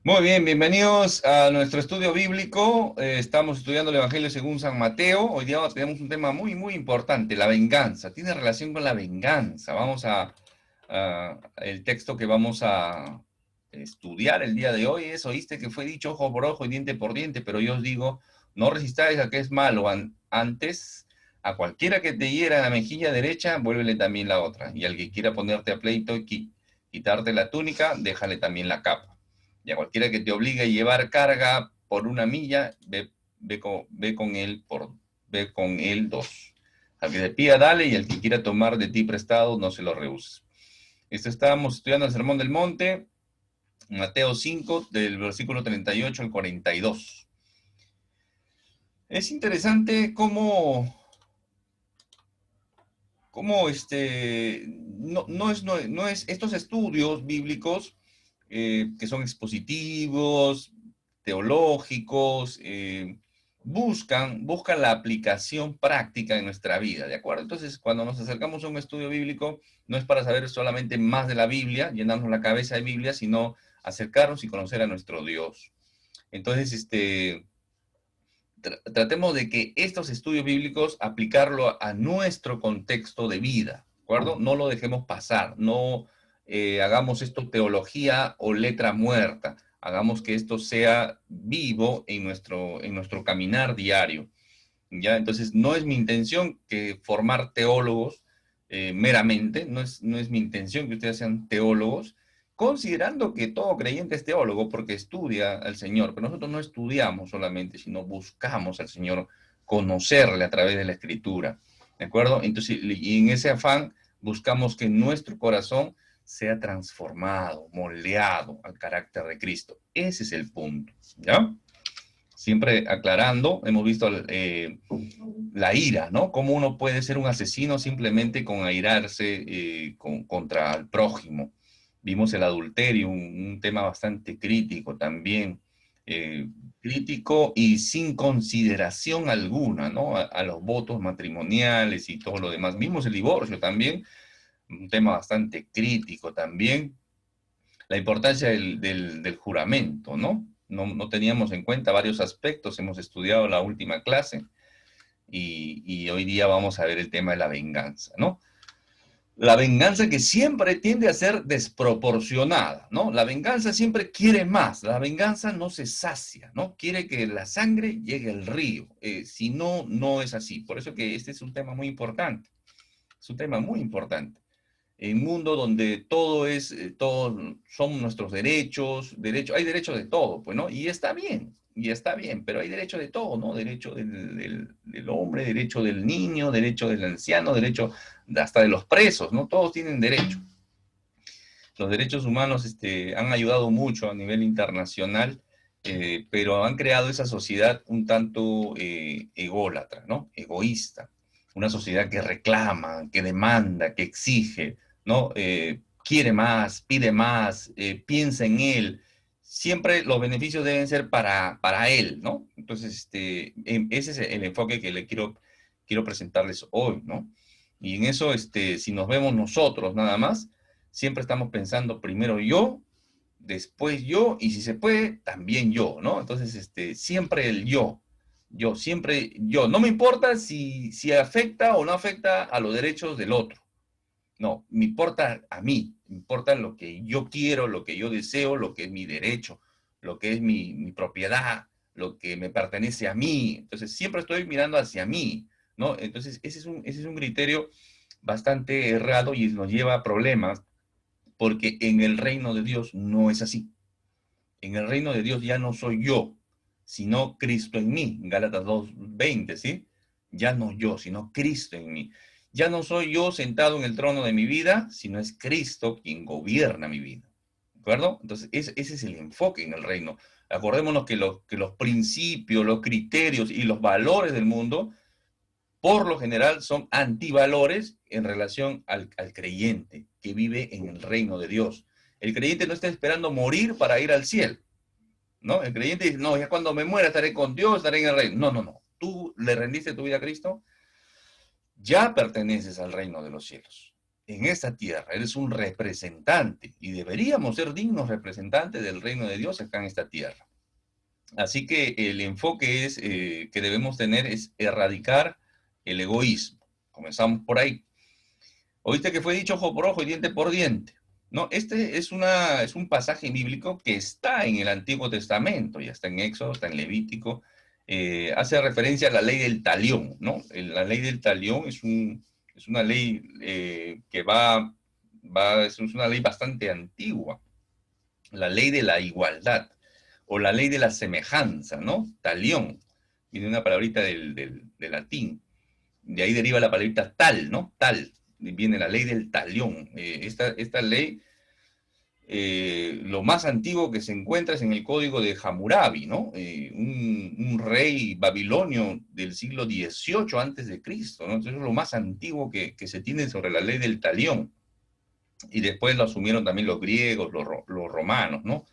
Muy bien, bienvenidos a nuestro estudio bíblico. Estamos estudiando el Evangelio según San Mateo. Hoy día tenemos un tema muy importante, la venganza. Tiene relación con la venganza. El texto que vamos a estudiar el día de hoy es: oíste que fue dicho ojo por ojo y diente por diente, pero yo os digo, no resistáis a que es malo. Antes, a cualquiera que te hiera la mejilla derecha, vuélvele también la otra. Y al que quiera ponerte a pleito y quitarte la túnica, déjale también la capa. Y a cualquiera que te obligue a llevar carga por una milla, ve con él dos. Al que te pida, dale, y al que quiera tomar de ti prestado, no se lo rehuses. Estábamos estudiando el Sermón del Monte, Mateo 5, del versículo 38 al 42. Es interesante cómo no es estos estudios bíblicos que son expositivos, teológicos, buscan la aplicación práctica en nuestra vida, ¿de acuerdo? Entonces, cuando nos acercamos a un estudio bíblico, no es para saber solamente más de la Biblia, llenarnos la cabeza de Biblia, sino acercarnos y conocer a nuestro Dios. Entonces, tratemos de que estos estudios bíblicos aplicarlo a nuestro contexto de vida, ¿de acuerdo? No lo dejemos pasar, no hagamos esto teología o letra muerta, hagamos que esto sea vivo en nuestro caminar diario, ¿ya? Entonces, no es mi intención que formar teólogos meramente, no es mi intención que ustedes sean teólogos, considerando que todo creyente es teólogo porque estudia al Señor, pero nosotros no estudiamos solamente, sino buscamos al Señor, conocerle a través de la Escritura, ¿de acuerdo? Entonces, y en ese afán buscamos que nuestro corazón sea transformado, moldeado al carácter de Cristo. Ese es el punto, ¿ya? Siempre aclarando, hemos visto la ira, ¿no? Cómo uno puede ser un asesino simplemente con airarse contra el prójimo. Vimos el adulterio, un tema bastante crítico también, eh, crítico y sin consideración alguna, ¿no? A los votos matrimoniales y todo lo demás. Vimos el divorcio también, un tema bastante crítico también. La importancia del juramento, ¿no? No teníamos en cuenta varios aspectos, hemos estudiado la última clase y hoy día vamos a ver el tema de la venganza, ¿no? La venganza que siempre tiende a ser desproporcionada, ¿no? La venganza siempre quiere más, la venganza no se sacia, ¿no? Quiere que la sangre llegue al río, si no, no es así. Por eso que este es un tema muy importante, es un tema muy importante. En un mundo donde todo son nuestros hay derechos de todo, pues, ¿no? Y está bien, pero hay derecho de todo, ¿no? Derecho del hombre, derecho del niño, derecho del anciano, derecho hasta de los presos, ¿no? Todos tienen derecho. Los derechos humanos han ayudado mucho a nivel internacional, pero han creado esa sociedad un tanto ególatra, ¿no? Egoísta. Una sociedad que reclama, que demanda, que exige, ¿no? Quiere más, pide más, piensa en él. Siempre los beneficios deben ser para él, ¿no? Entonces, ese es el enfoque que quiero presentarles hoy, ¿no? Y en eso, si nos vemos nosotros nada más, siempre estamos pensando primero yo, después yo, y si se puede, también yo, ¿no? Entonces, siempre el yo, siempre yo. No me importa si afecta o no afecta a los derechos del otro. No, me importa a mí, me importa lo que yo quiero, lo que yo deseo, lo que es mi derecho, lo que es mi propiedad, lo que me pertenece a mí. Entonces, siempre estoy mirando hacia mí, ¿no? Entonces, ese es un criterio bastante errado y nos lleva a problemas porque en el reino de Dios no es así. En el reino de Dios ya no soy yo, sino Cristo en mí. Gálatas 2:20, ¿sí? Ya no yo, sino Cristo en mí. Ya no soy yo sentado en el trono de mi vida, sino es Cristo quien gobierna mi vida. ¿De acuerdo? Entonces, ese es el enfoque en el reino. Acordémonos que los principios, los criterios y los valores del mundo por lo general son antivalores en relación al creyente que vive en el reino de Dios. El creyente no está esperando morir para ir al cielo, ¿no? El creyente dice, no, ya cuando me muera estaré con Dios, estaré en el reino. No, no, no. Tú le rendiste tu vida a Cristo, ya perteneces al reino de los cielos. en esta tierra, eres un representante y deberíamos ser dignos representantes del reino de Dios acá en esta tierra. Así que el enfoque que debemos tener es erradicar el egoísmo. Comenzamos por ahí. Oíste que fue dicho ojo por ojo y diente por diente. No, este es un pasaje bíblico que está en el Antiguo Testamento, ya está en Éxodo, está en Levítico, hace referencia a la ley del talión, ¿no? La ley del talión es una ley es una ley bastante antigua, la ley de la igualdad, o la ley de la semejanza, ¿no? Talión, viene una palabrita del latín, de ahí deriva la palabrita tal, ¿no? Tal, viene la ley del talión. Esta ley, lo más antiguo que se encuentra es en el código de Hammurabi, ¿no? Un rey babilonio del siglo XVIII antes de Cristo, ¿no? Entonces es lo más antiguo que se tiene sobre la ley del talión. Y después lo asumieron también los griegos, los romanos, ¿no?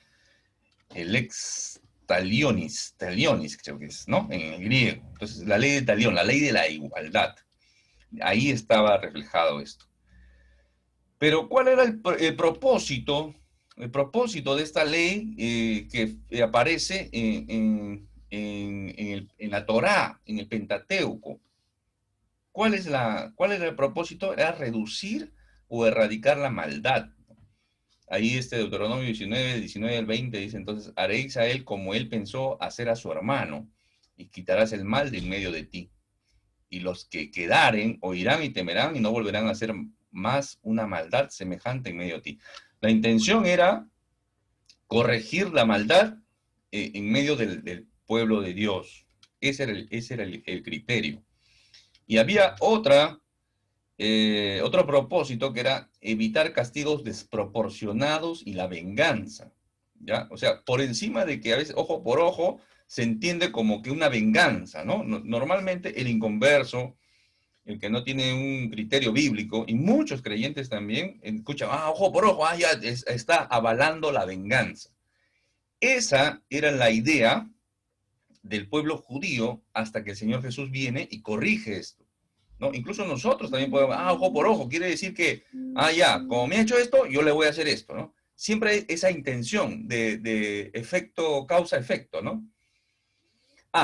El ex talionis creo que es, ¿no? En el griego. Entonces, la ley de talión, la ley de la igualdad. Ahí estaba reflejado esto. Pero, ¿cuál era el propósito? El propósito de esta ley que aparece en la Torá, en el Pentateuco. ¿Cuál era el propósito? Era reducir o erradicar la maldad. Ahí Deuteronomio 19 al 20 dice, entonces haréis a él como él pensó hacer a su hermano, y quitarás el mal de en medio de ti. Y los que quedaren oirán y temerán y no volverán a hacer más una maldad semejante en medio de ti. La intención era corregir la maldad en medio del pueblo de Dios. Ese era el criterio. Y había otro propósito que era evitar castigos desproporcionados y la venganza, ¿ya? O sea, por encima de que a veces ojo por ojo se entiende como que una venganza, ¿no? Normalmente el inconverso, el que no tiene un criterio bíblico, y muchos creyentes también escuchan, ojo por ojo, ya está avalando la venganza. Esa era la idea del pueblo judío hasta que el Señor Jesús viene y corrige esto, ¿no? Incluso nosotros también podemos, ojo por ojo, quiere decir que, ya, como me ha hecho esto, yo le voy a hacer esto, ¿no? Siempre hay esa intención de efecto, causa-efecto, ¿no?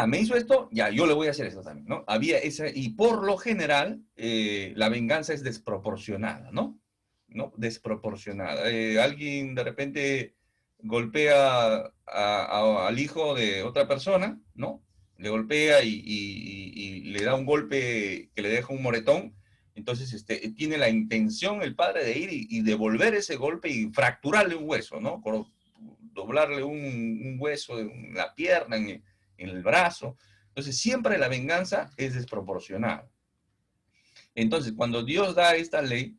Me hizo esto, ya, yo le voy a hacer esto también, ¿no? Había esa, y por lo general, la venganza es desproporcionada, ¿no? ¿No? Desproporcionada. Alguien de repente golpea al hijo de otra persona, ¿no? Le golpea y le da un golpe que le deja un moretón. Entonces, tiene la intención el padre de ir y devolver ese golpe y fracturarle un hueso, ¿no? Doblarle un hueso en la pierna, en el brazo. Entonces, siempre la venganza es desproporcionada. Entonces, cuando Dios da esta ley,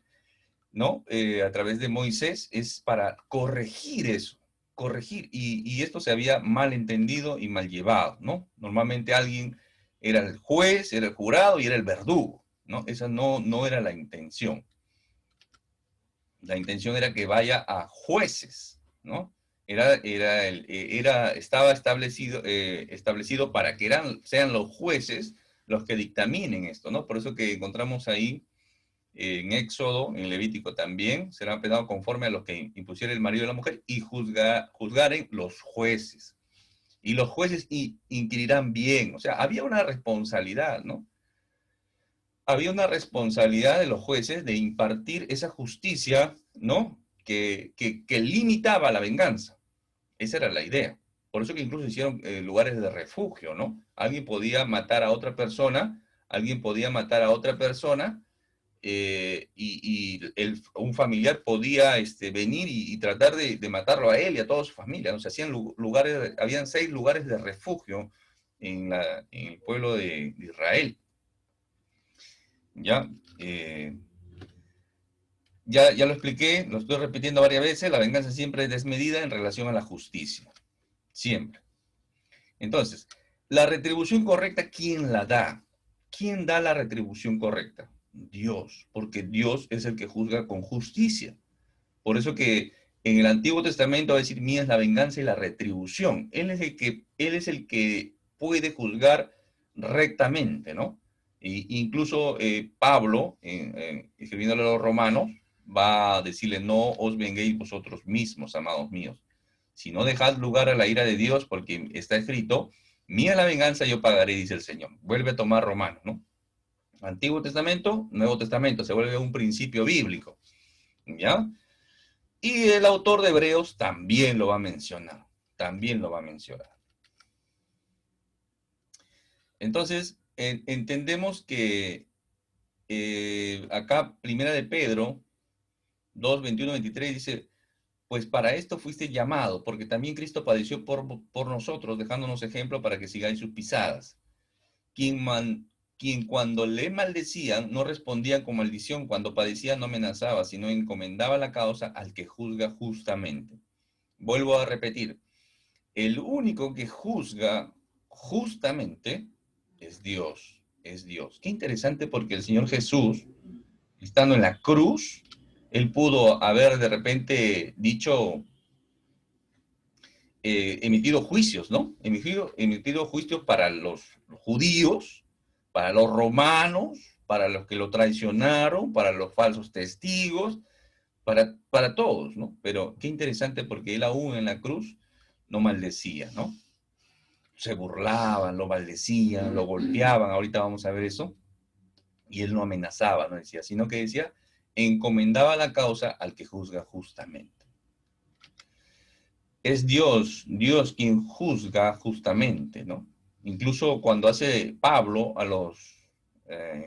¿no? A través de Moisés, es para corregir eso, corregir. Y esto se había mal entendido y mal llevado, ¿no? Normalmente alguien era el juez, era el jurado y era el verdugo, ¿no? Esa no era la intención. La intención era que vaya a jueces, ¿no? Estaba establecido para que sean los jueces los que dictaminen esto, ¿no? Por eso que encontramos ahí en Éxodo, en Levítico también, serán penados conforme a lo que impusiera el marido de la mujer y juzgaren los jueces. Y los jueces inquirirán bien, o sea, había una responsabilidad, ¿no? Había una responsabilidad de los jueces de impartir esa justicia, ¿no? Que limitaba la venganza. Esa era la idea. Por eso que incluso hicieron lugares de refugio, ¿no? Alguien podía matar a otra persona, un familiar podía venir y tratar de matarlo a él y a toda su familia, ¿no? Se hacían habían 6 lugares de refugio en el pueblo de Israel. ¿Ya? Ya lo expliqué, lo estoy repitiendo varias veces, la venganza siempre es desmedida en relación a la justicia. Siempre. Entonces, la retribución correcta, ¿quién la da? ¿Quién da la retribución correcta? Dios, porque Dios es el que juzga con justicia. Por eso que en el Antiguo Testamento va a decir, mía es la venganza y la retribución. Él es el que puede juzgar rectamente, ¿no? Incluso Pablo, escribiéndole a los romanos, va a decirle, no os venguéis vosotros mismos, amados míos, sino dejad lugar a la ira de Dios, porque está escrito, mía la venganza, yo pagaré, dice el Señor. Vuelve a tomar Romano, ¿no? Antiguo Testamento, Nuevo Testamento, se vuelve un principio bíblico, ¿ya? Y el autor de Hebreos también lo va a mencionar, también lo va a mencionar. Entonces, entendemos que acá, primera de Pedro 2, 21, 23, dice, pues para esto fuiste llamado, porque también Cristo padeció por nosotros, dejándonos ejemplo para que sigáis sus pisadas. Quien, quien cuando le maldecían no respondía con maldición, cuando padecía no amenazaba, sino encomendaba la causa al que juzga justamente. Vuelvo a repetir, el único que juzga justamente es Dios, es Dios. Qué interesante porque el Señor Jesús, estando en la cruz, él pudo haber de repente dicho, emitido juicios, ¿no? Emitido juicios para los judíos, para los romanos, para los que lo traicionaron, para los falsos testigos, para todos, ¿no? Pero qué interesante porque él aún en la cruz no maldecía, ¿no? Se burlaban, lo maldecían, lo golpeaban, ahorita vamos a ver eso, y él no amenazaba, no decía, sino que decía, encomendaba la causa al que juzga justamente. Es Dios, Dios quien juzga justamente, ¿no? Incluso cuando hace Pablo a los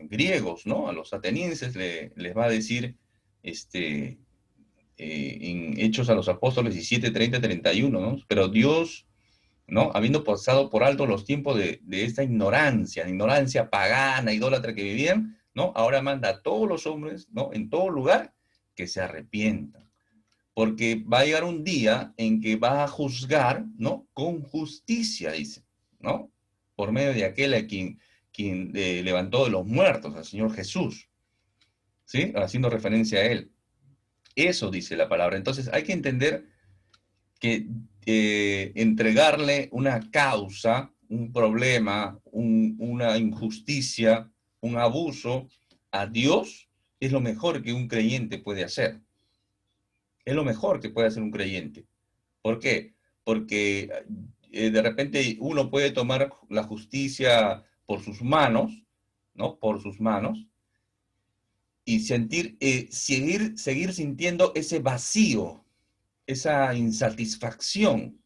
griegos, ¿no? A los atenienses les va a decir, en Hechos a los Apóstoles 17, 30, 31, ¿no? Pero Dios, ¿no? Habiendo pasado por alto los tiempos de esta ignorancia pagana, idólatra que vivían, ¿no? Ahora manda a todos los hombres, ¿no? En todo lugar que se arrepientan. Porque va a llegar un día en que va a juzgar, ¿no? Con justicia, dice, ¿no? Por medio de aquel a quien levantó de los muertos, al Señor Jesús, ¿sí? Haciendo referencia a él. Eso dice la palabra. Entonces hay que entender que entregarle una causa, un problema, una injusticia, un abuso a Dios es lo mejor que un creyente puede hacer. Es lo mejor que puede hacer un creyente. ¿Por qué? Porque de repente uno puede tomar la justicia por sus manos, ¿no? Por sus manos, y seguir sintiendo ese vacío, esa insatisfacción,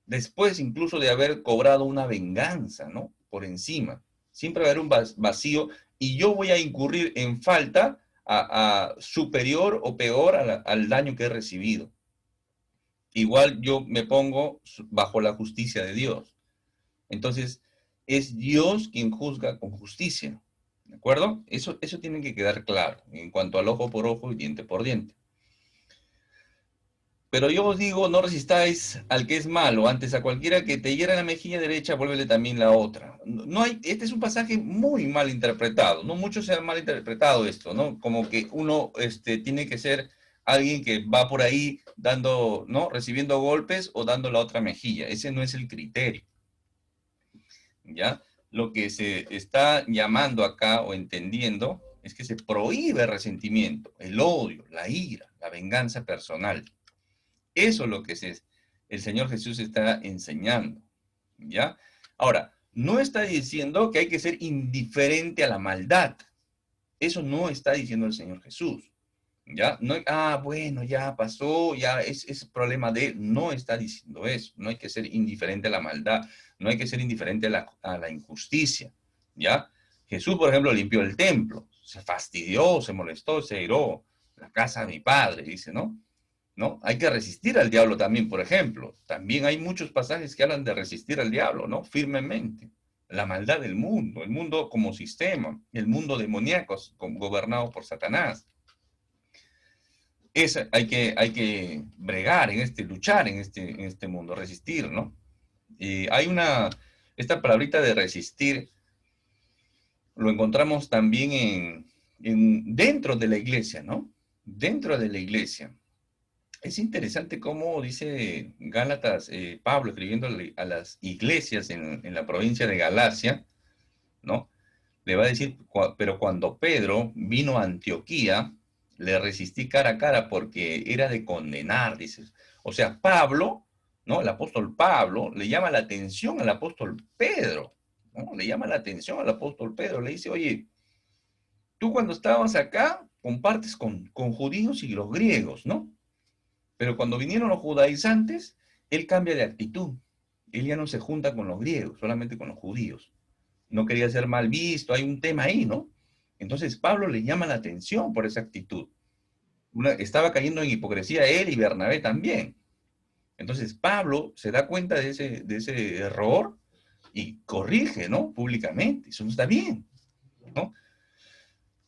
después incluso de haber cobrado una venganza, ¿no? Por encima. Siempre va a haber un vacío y yo voy a incurrir en falta a superior o peor al daño que he recibido. Igual yo me pongo bajo la justicia de Dios. Entonces, es Dios quien juzga con justicia. ¿De acuerdo? Eso tiene que quedar claro en cuanto al ojo por ojo y diente por diente. Pero yo os digo, no resistáis al que es malo, antes a cualquiera que te hiera la mejilla derecha, vuélvele también la otra. No hay, este es un pasaje muy mal interpretado, no muchos se han mal interpretado esto, ¿no? Como que uno tiene que ser alguien que va por ahí dando, ¿no? Recibiendo golpes o dando la otra mejilla. Ese no es el criterio, ¿ya? Lo que se está llamando acá o entendiendo es que se prohíbe el resentimiento, el odio, la ira, la venganza personal. Eso es lo que el Señor Jesús está enseñando, ¿ya? Ahora, no está diciendo que hay que ser indiferente a la maldad. Eso no está diciendo el Señor Jesús, ¿ya? No, bueno, ya pasó, ya es problema de él. No está diciendo eso. No hay que ser indiferente a la maldad. No hay que ser indiferente a la injusticia, ¿ya? Jesús, por ejemplo, limpió el templo. Se fastidió, se molestó, se airó. La casa de mi padre, dice, ¿no? ¿No? Hay que resistir al diablo también, por ejemplo. También hay muchos pasajes que hablan de resistir al diablo, ¿no? Firmemente. La maldad del mundo, el mundo como sistema, el mundo demoníaco gobernado por Satanás. Hay que bregar luchar en este mundo, resistir, ¿no? Esta palabrita de resistir lo encontramos también dentro de la iglesia, ¿no? Dentro de la iglesia. Es interesante cómo dice Gálatas, Pablo escribiendo a las iglesias en la provincia de Galacia, ¿no? Le va a decir, pero cuando Pedro vino a Antioquía, Le resistí cara a cara porque era de condenar, dices. O sea, Pablo, ¿no? El apóstol Pablo le llama la atención al apóstol Pedro, ¿no? Le llama la atención al apóstol Pedro, le dice, oye, tú cuando estabas acá compartes con judíos y los griegos, ¿no? Pero cuando vinieron los judaizantes, él cambia de actitud. Él ya no se junta con los griegos, solamente con los judíos. No quería ser mal visto, hay un tema ahí, ¿no? Entonces Pablo le llama la atención por esa actitud. Estaba cayendo en hipocresía él y Bernabé también. Entonces Pablo se da cuenta de ese error y corrige, ¿no? Públicamente. Eso no está bien, ¿no?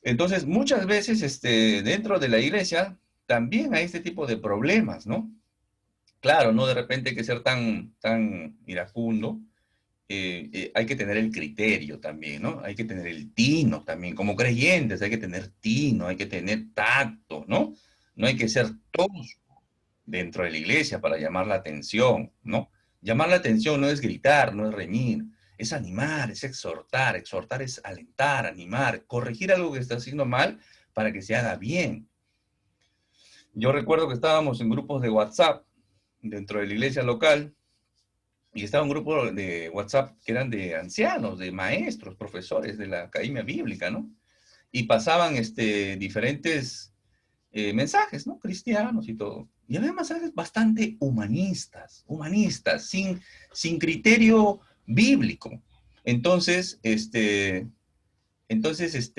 Entonces, muchas veces dentro de la iglesia también hay este tipo de problemas, ¿no? Claro, no de repente hay que ser tan iracundo, hay que tener el criterio también, ¿no? Hay que tener el tino también. Como creyentes hay que tener tino, hay que tener tacto, ¿no? No hay que ser todos dentro de la iglesia para llamar la atención, ¿no? Llamar la atención no es gritar, no es reñir, es animar, es exhortar. Exhortar es alentar, animar, corregir algo que está haciendo mal para que se haga bien. Yo recuerdo que estábamos en grupos de WhatsApp dentro de la iglesia local y estaba un grupo de WhatsApp que eran de ancianos, de maestros, profesores de la Academia Bíblica, ¿no? Y pasaban diferentes mensajes, ¿no? Cristianos y todo. Y había mensajes bastante humanistas, sin criterio bíblico. Entonces, entonces,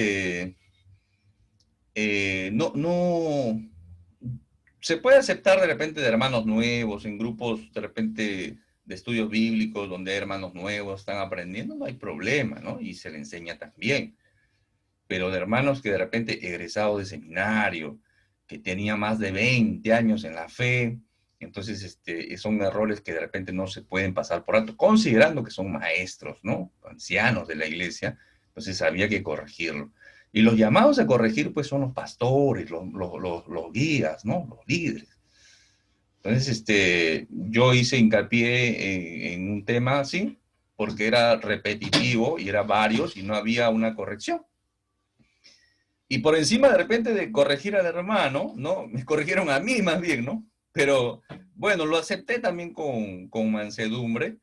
no, se puede aceptar de repente de hermanos nuevos, en grupos de repente de estudios bíblicos, donde hay hermanos nuevos están aprendiendo, no hay problema, ¿no? Y se le enseña también. Pero de hermanos que de repente egresados de seminario, que tenía más de 20 años en la fe, entonces son errores que de repente no se pueden pasar por alto, considerando que son maestros, ¿no? Ancianos de la iglesia, entonces había que corregirlo. Y los llamados a corregir, pues, son los pastores, los guías, ¿no? Los líderes. Entonces, yo hice hincapié en un tema así, porque era repetitivo y era varios y no había una corrección. Y por encima de repente de corregir al hermano, ¿no? Me corrigieron a mí más bien, ¿no? Pero bueno, lo acepté también con mansedumbre,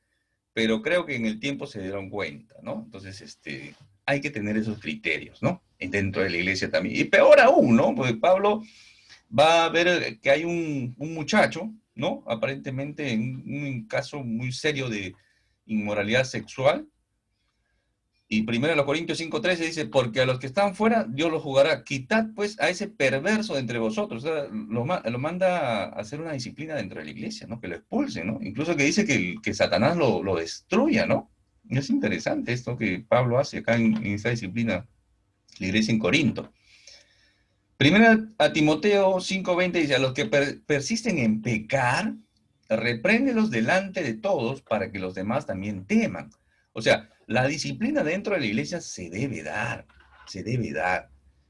pero creo que en el tiempo se dieron cuenta, ¿no? Entonces, hay que tener esos criterios, ¿no? Dentro de la iglesia también. Y peor aún, ¿no? Porque Pablo va a ver que hay un muchacho, ¿no? Aparentemente en un caso muy serio de inmoralidad sexual, y primero los Corintios 5:13 dice, porque a los que están fuera, Dios los jugará. Quitad pues a ese perverso de entre vosotros. O sea, lo manda a hacer una disciplina dentro de la iglesia, ¿no? Que lo expulse, ¿no? Incluso que dice que Satanás lo destruya, ¿no? Y es interesante esto que Pablo hace acá en esta disciplina, la iglesia en Corinto. Primera a Timoteo 5:20 dice, a los que persisten en pecar, repréndelos delante de todos para que los demás también teman. O sea, la disciplina dentro de la iglesia se debe dar, se debe dar.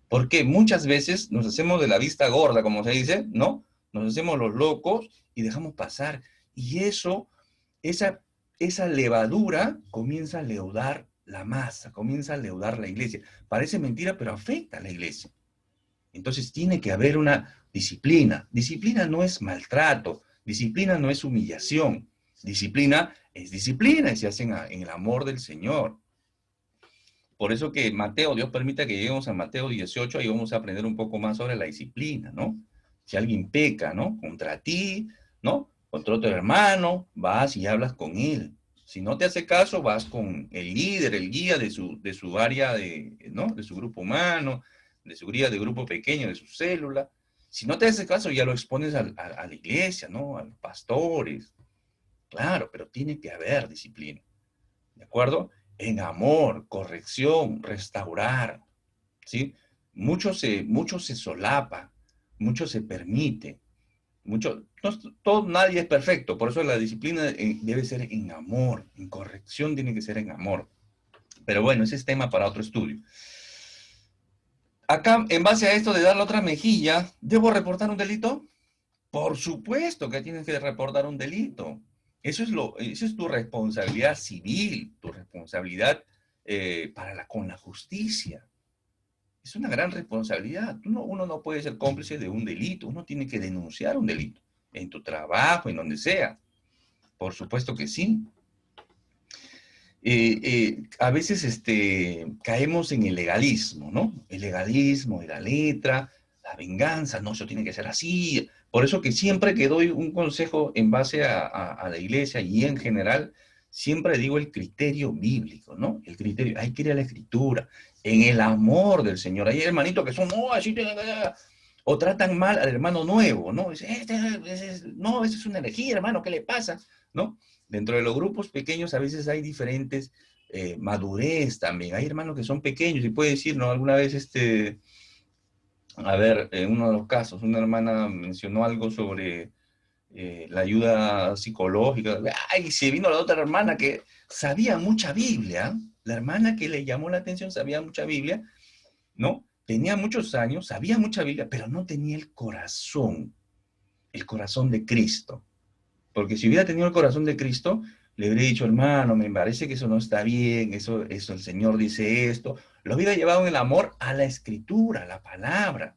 Porque muchas veces nos hacemos de la vista gorda, como se dice, ¿no? Nos hacemos los locos y dejamos pasar. Y esa, esa levadura comienza a leudar la masa, comienza a leudar la iglesia. Parece mentira, pero afecta a la iglesia. Entonces tiene que haber una disciplina. Disciplina no es maltrato, disciplina no es humillación. Disciplina es disciplina y se hace en el amor del Señor. Por eso que Mateo, Dios permita que lleguemos a Mateo 18, ahí vamos a aprender un poco más sobre la disciplina, ¿no? Si alguien peca, ¿no? Contra ti, ¿no? Contra otro hermano, vas y hablas con él. Si no te hace caso, vas con el líder, el guía de su área, ¿no? De su grupo humano, de su guía de grupo pequeño, de su célula. Si no te hace caso, ya lo expones a la iglesia, ¿no? A los pastores. Claro, pero tiene que haber disciplina. ¿De acuerdo? En amor, corrección, restaurar, ¿sí? Mucho se solapa, mucho se permite, nadie es perfecto, por eso la disciplina debe ser en amor, en corrección tiene que ser en amor. Pero bueno, ese es tema para otro estudio. Acá, en base a esto de dar la otra mejilla, ¿debo reportar un delito? Por supuesto que tienes que reportar un delito. Eso es tu responsabilidad civil, tu responsabilidad con la justicia. Es una gran responsabilidad. Uno no puede ser cómplice de un delito, uno tiene que denunciar un delito, en tu trabajo, en donde sea. Por supuesto que sí. A veces caemos en el legalismo, ¿no? El legalismo de la letra, la venganza, no, eso tiene que ser así. Por eso que siempre que doy un consejo en base a la iglesia y en general, siempre digo el criterio bíblico, ¿no? El criterio, hay que ir a la escritura, en el amor del Señor. Hay hermanitos que son, no, así tiene que ser. O tratan mal al hermano nuevo, ¿no? Dice, no, eso es una herejía, hermano, ¿qué le pasa? ¿No? Dentro de los grupos pequeños a veces hay diferentes madurez también. Hay hermanos que son pequeños y puede decir, ¿no? Alguna vez, a ver, en uno de los casos, una hermana mencionó algo sobre la ayuda psicológica. Ay, se vino la otra hermana que sabía mucha Biblia. La hermana que le llamó la atención sabía mucha Biblia, ¿no? Tenía muchos años, sabía mucha Biblia, pero no tenía el corazón de Cristo. Porque si hubiera tenido el corazón de Cristo, le hubiera dicho, hermano, me parece que eso no está bien, eso el Señor dice esto. Lo hubiera llevado en el amor a la escritura, a la palabra.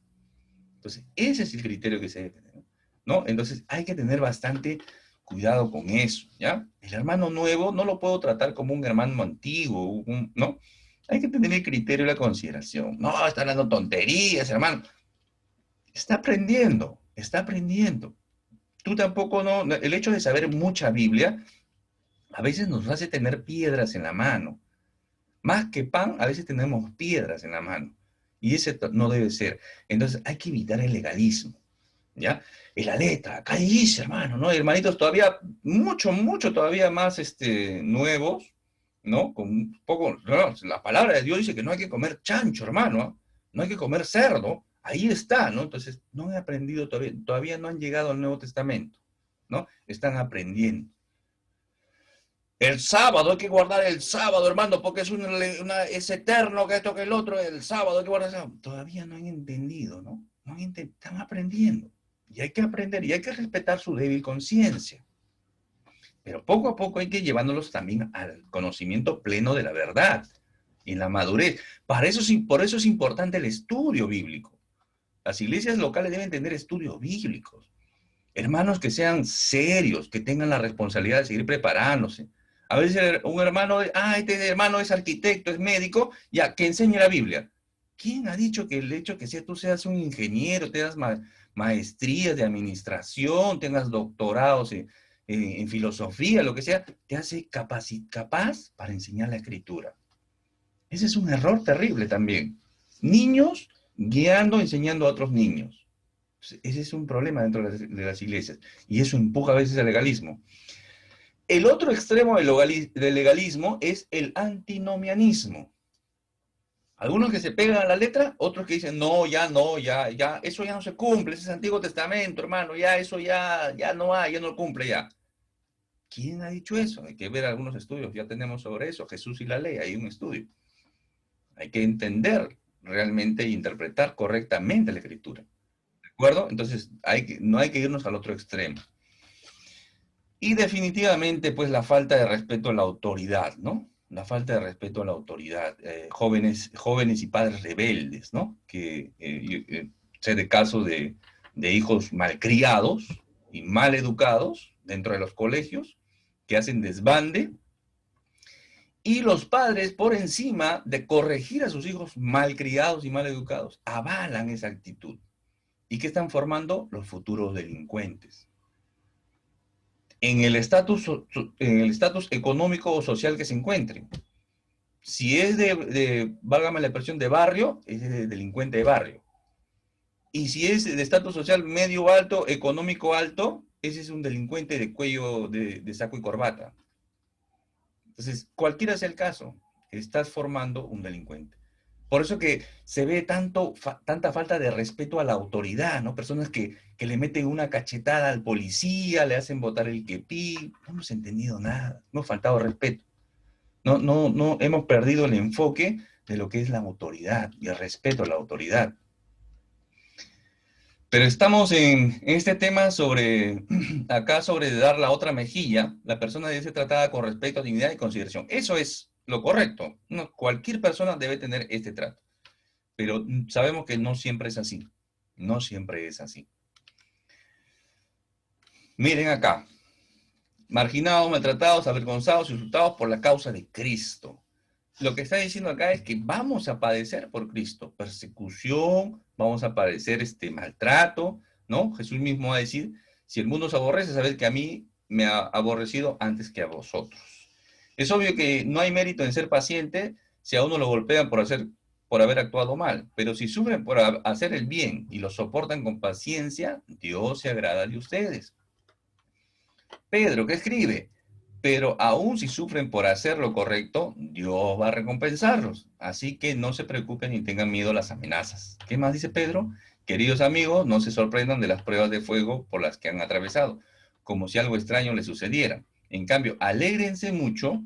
Entonces, ese es el criterio que se debe tener, ¿no? Entonces, hay que tener bastante cuidado con eso, ¿ya? El hermano nuevo no lo puedo tratar como un hermano antiguo, ¿no? Hay que tener el criterio y la consideración. No, está hablando tonterías, hermano. Está aprendiendo, está aprendiendo. Tú tampoco no, el hecho de saber mucha Biblia a veces nos hace tener piedras en la mano. Más que pan, a veces tenemos piedras en la mano. Y ese no debe ser. Entonces hay que evitar el legalismo, ¿ya? En la letra, acá dice, hermano, ¿no? Hermanitos todavía, mucho todavía más nuevos, ¿no? Con un poco, no, la palabra de Dios dice que no hay que comer chancho, hermano, ¿eh? No hay que comer cerdo. Ahí está, ¿no? Entonces, no he aprendido todavía no han llegado al Nuevo Testamento, ¿no? Están aprendiendo. El sábado, hay que guardar el sábado, hermano, porque es eterno que esto que el otro, el sábado hay que guardar el sábado. Todavía no han entendido, ¿no? Están aprendiendo. Y hay que aprender y hay que respetar su débil conciencia. Pero poco a poco hay que llevándolos también al conocimiento pleno de la verdad y la madurez. Por eso es importante el estudio bíblico. Las iglesias locales deben tener estudios bíblicos. Hermanos que sean serios, que tengan la responsabilidad de seguir preparándose. A veces un hermano, este hermano es arquitecto, es médico, ya, que enseñe la Biblia. ¿Quién ha dicho que el hecho que tú seas un ingeniero, tengas maestrías de administración, tengas doctorados en filosofía, lo que sea, te hace capaz para enseñar la escritura? Ese es un error terrible también. Niños guiando, enseñando a otros niños. Ese es un problema dentro de las iglesias y eso empuja a veces al legalismo. El otro extremo del legalismo es el antinomianismo. Algunos que se pegan a la letra, otros que dicen, no, ya, eso ya no se cumple, ese es Antiguo Testamento, hermano, ya eso ya no hay, ya no lo cumple ya. ¿Quién ha dicho eso? Hay que ver algunos estudios, ya tenemos sobre eso, Jesús y la ley, hay un estudio. Hay que entender realmente e interpretar correctamente la Escritura. ¿De acuerdo? Entonces, no hay que irnos al otro extremo. Y definitivamente, pues, la falta de respeto a la autoridad, ¿no? La falta de respeto a la autoridad. Jóvenes y padres rebeldes, ¿no? Que sé de casos de hijos malcriados y mal educados dentro de los colegios que hacen desbande y los padres, por encima de corregir a sus hijos malcriados y mal educados, avalan esa actitud. ¿Y qué están formando? Los futuros delincuentes. En el estatus económico o social que se encuentren. Si es válgame la expresión, de barrio, es de delincuente de barrio. Y si es de estatus social medio alto, económico alto, ese es un delincuente de cuello de saco y corbata. Entonces, cualquiera sea el caso, estás formando un delincuente. Por eso que se ve tanta falta de respeto a la autoridad, ¿no? Personas que le meten una cachetada al policía, le hacen botar el quepí. No hemos entendido nada, hemos faltado respeto. No, hemos perdido el enfoque de lo que es la autoridad y el respeto a la autoridad. Pero estamos en este tema sobre dar la otra mejilla. La persona debe ser tratada con respeto, dignidad y consideración. Eso es lo correcto. Cualquier persona debe tener este trato. Pero sabemos que no siempre es así. No siempre es así. Miren acá. Marginados, maltratados, avergonzados, insultados por la causa de Cristo. Lo que está diciendo acá es que vamos a padecer por Cristo. Persecución, vamos a padecer maltrato, ¿no? Jesús mismo va a decir, si el mundo os aborrece, sabed que a mí me ha aborrecido antes que a vosotros. Es obvio que no hay mérito en ser paciente si a uno lo golpean por haber actuado mal, pero si sufren por hacer el bien y lo soportan con paciencia, Dios se agrada de ustedes. Pedro, ¿qué escribe? Pero aún si sufren por hacer lo correcto, Dios va a recompensarlos. Así que no se preocupen ni tengan miedo a las amenazas. ¿Qué más dice Pedro? Queridos amigos, no se sorprendan de las pruebas de fuego por las que han atravesado, como si algo extraño les sucediera. En cambio, alégrense mucho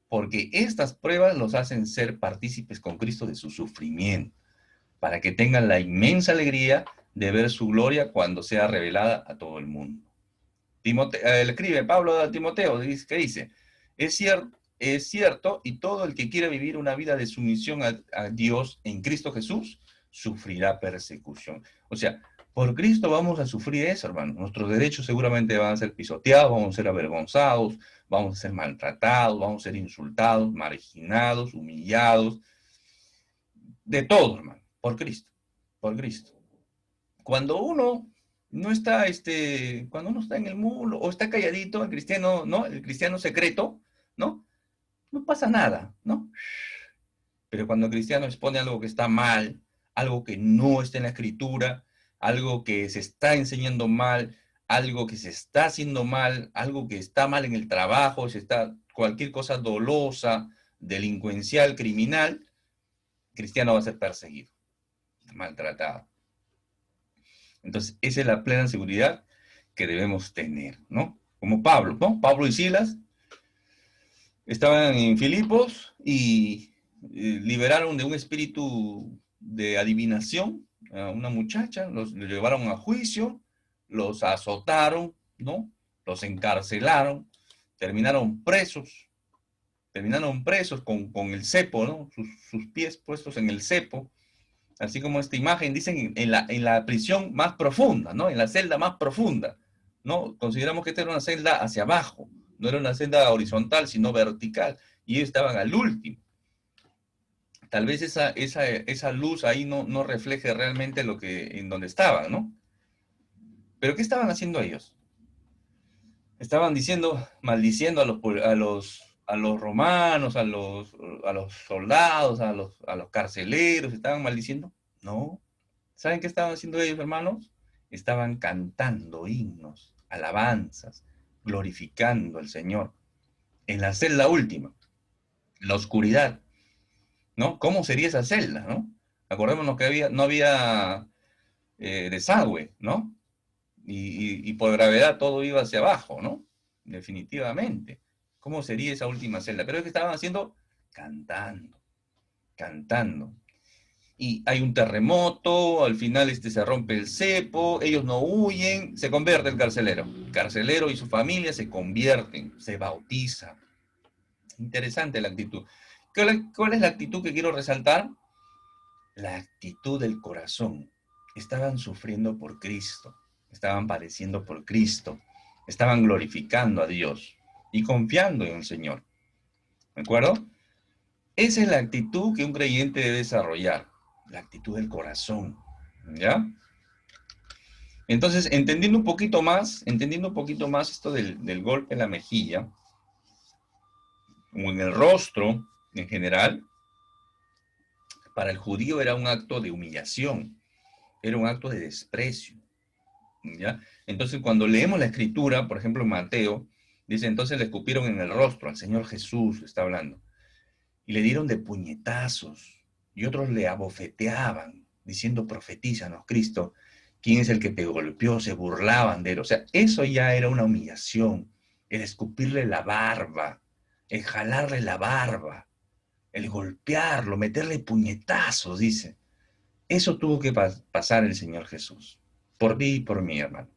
porque estas pruebas los hacen ser partícipes con Cristo de su sufrimiento, para que tengan la inmensa alegría de ver su gloria cuando sea revelada a todo el mundo. Le escribe Pablo a Timoteo, que dice, es cierto, y todo el que quiera vivir una vida de sumisión a Dios en Cristo Jesús, sufrirá persecución. O sea, por Cristo vamos a sufrir eso, hermano. Nuestros derechos seguramente van a ser pisoteados, vamos a ser avergonzados, vamos a ser maltratados, vamos a ser insultados, marginados, humillados, de todo, hermano, por Cristo, por Cristo. Cuando uno no está, cuando uno está en el mundo o está calladito, el cristiano, ¿no? El cristiano secreto, ¿no? No pasa nada, ¿no? Pero cuando el cristiano expone algo que está mal, algo que no está en la escritura, algo que se está enseñando mal, algo que se está haciendo mal, algo que está mal en el trabajo, cualquier cosa dolosa, delincuencial, criminal, el cristiano va a ser perseguido, maltratado. Entonces, esa es la plena seguridad que debemos tener, ¿no? Como Pablo, ¿no? Pablo y Silas estaban en Filipos y liberaron de un espíritu de adivinación a una muchacha, los llevaron a juicio, los azotaron, ¿no? Los encarcelaron, terminaron presos con el cepo, ¿no? Sus pies puestos en el cepo. Así como esta imagen, dicen en la prisión más profunda, ¿no? En la celda más profunda, ¿no? Consideramos que esta era una celda hacia abajo, no era una celda horizontal, sino vertical, y ellos estaban al último. Tal vez esa luz ahí no refleje realmente en donde estaban, ¿no? Pero ¿qué estaban haciendo ellos? Estaban maldiciendo a los romanos, a los soldados, a los carceleros, estaban maldiciendo. No. ¿Saben qué estaban haciendo ellos, hermanos? Estaban cantando himnos, alabanzas, glorificando al Señor. En la celda última, la oscuridad, ¿no? ¿Cómo sería esa celda, no? Acordémonos que no había desagüe, ¿no? Y por gravedad todo iba hacia abajo, ¿no? Definitivamente. ¿Cómo sería esa última celda? Pero es que estaban haciendo cantando, cantando. Y hay un terremoto, al final se rompe el cepo, ellos no huyen, se convierte el carcelero. El carcelero y su familia se convierten, se bautizan. Interesante la actitud. ¿Cuál es la actitud que quiero resaltar? La actitud del corazón. Estaban sufriendo por Cristo, estaban padeciendo por Cristo, estaban glorificando a Dios y confiando en el Señor. ¿De acuerdo? Esa es la actitud que un creyente debe desarrollar, la actitud del corazón. ¿Ya? Entonces, entendiendo un poquito más esto del golpe en la mejilla, o en el rostro en general, para el judío era un acto de humillación, era un acto de desprecio. ¿Ya? Entonces, cuando leemos la escritura, por ejemplo, en Mateo, dice, entonces le escupieron en el rostro al Señor Jesús, está hablando, y le dieron de puñetazos, y otros le abofeteaban, diciendo, profetízanos, Cristo, ¿quién es el que te golpeó? Se burlaban de él. O sea, eso ya era una humillación, el escupirle la barba, el jalarle la barba, el golpearlo, meterle puñetazos, dice. Eso tuvo que pasar el Señor Jesús, por ti y por mí, hermano.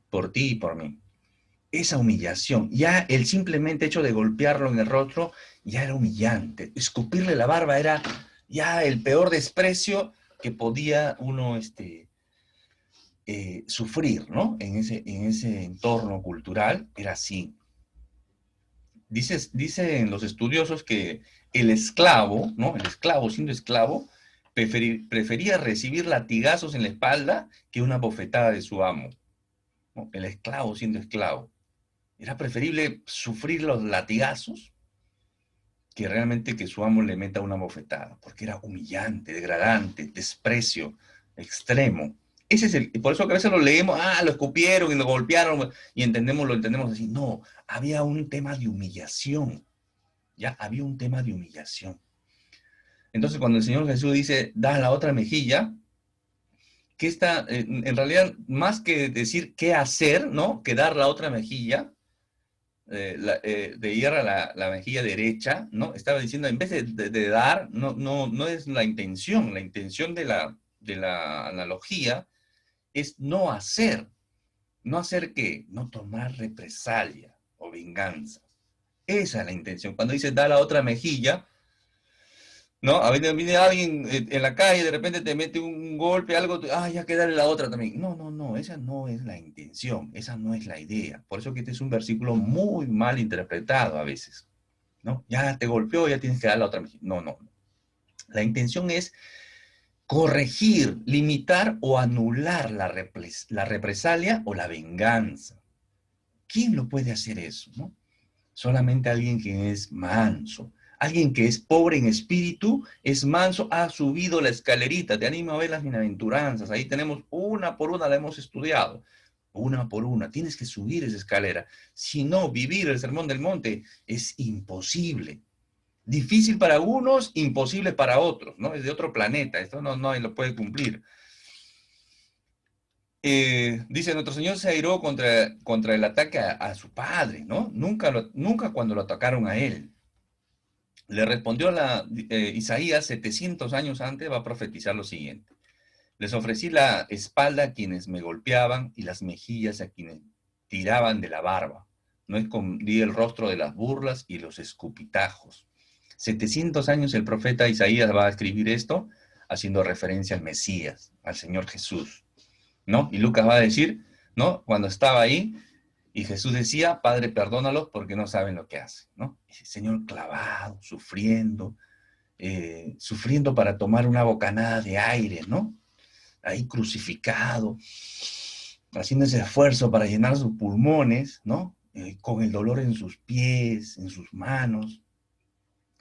Por ti y por mí. Esa humillación, ya el simplemente hecho de golpearlo en el rostro, ya era humillante. Escupirle la barba era ya el peor desprecio que podía uno sufrir, ¿no? En ese entorno cultural era así. Dicen los estudiosos que el esclavo, ¿no? El esclavo siendo esclavo, prefería recibir latigazos en la espalda que una bofetada de su amo, ¿no? El esclavo siendo esclavo. Era preferible sufrir los latigazos que realmente que su amo le meta una bofetada, porque era humillante, degradante, desprecio extremo. Ese es por eso que a veces lo leemos, lo escupieron y lo golpearon y lo entendemos así. No, había un tema de humillación, ya había un tema de humillación. Entonces cuando el Señor Jesús dice, da la otra mejilla, que está, en realidad, más que decir qué hacer, ¿no? Que dar la otra mejilla, de ir a la mejilla derecha, ¿no? Estaba diciendo, en vez de dar, no es la intención de la analogía es no hacer. ¿No hacer qué? No tomar represalia o venganza. Esa es la intención. Cuando dice da la otra mejilla, ¿no? A veces viene alguien en la calle, de repente te mete un golpe, algo, ya que darle la otra también. No, esa no es la intención, esa no es la idea. Por eso que este es un versículo muy mal interpretado a veces, ¿no? Ya te golpeó, ya tienes que dar la otra mejilla. No. La intención es corregir, limitar o anular la represalia o la venganza. ¿Quién lo puede hacer eso, no? Solamente alguien que es manso. Alguien que es pobre en espíritu, es manso, ha subido la escalerita. Te animo a ver las bienaventuranzas. Ahí tenemos una por una, la hemos estudiado. Una por una. Tienes que subir esa escalera. Si no, vivir el sermón del monte es imposible. Difícil para unos, imposible para otros, ¿no? Es de otro planeta. Esto no lo puede cumplir. Dice, nuestro Señor se airó contra el ataque a su padre, ¿no? Nunca cuando lo atacaron a él. Le respondió Isaías 700 años antes, va a profetizar lo siguiente. Les ofrecí la espalda a quienes me golpeaban y las mejillas a quienes tiraban de la barba. No escondí el rostro de las burlas y los escupitajos. 700 años el profeta Isaías va a escribir esto haciendo referencia al Mesías, al Señor Jesús, ¿no? Y Lucas va a decir, ¿no? Cuando estaba ahí, y Jesús decía, Padre, perdónalos porque no saben lo que hacen, ¿no? Ese Señor clavado, sufriendo para tomar una bocanada de aire, ¿no? Ahí crucificado, haciendo ese esfuerzo para llenar sus pulmones, ¿no? Con el dolor en sus pies, en sus manos.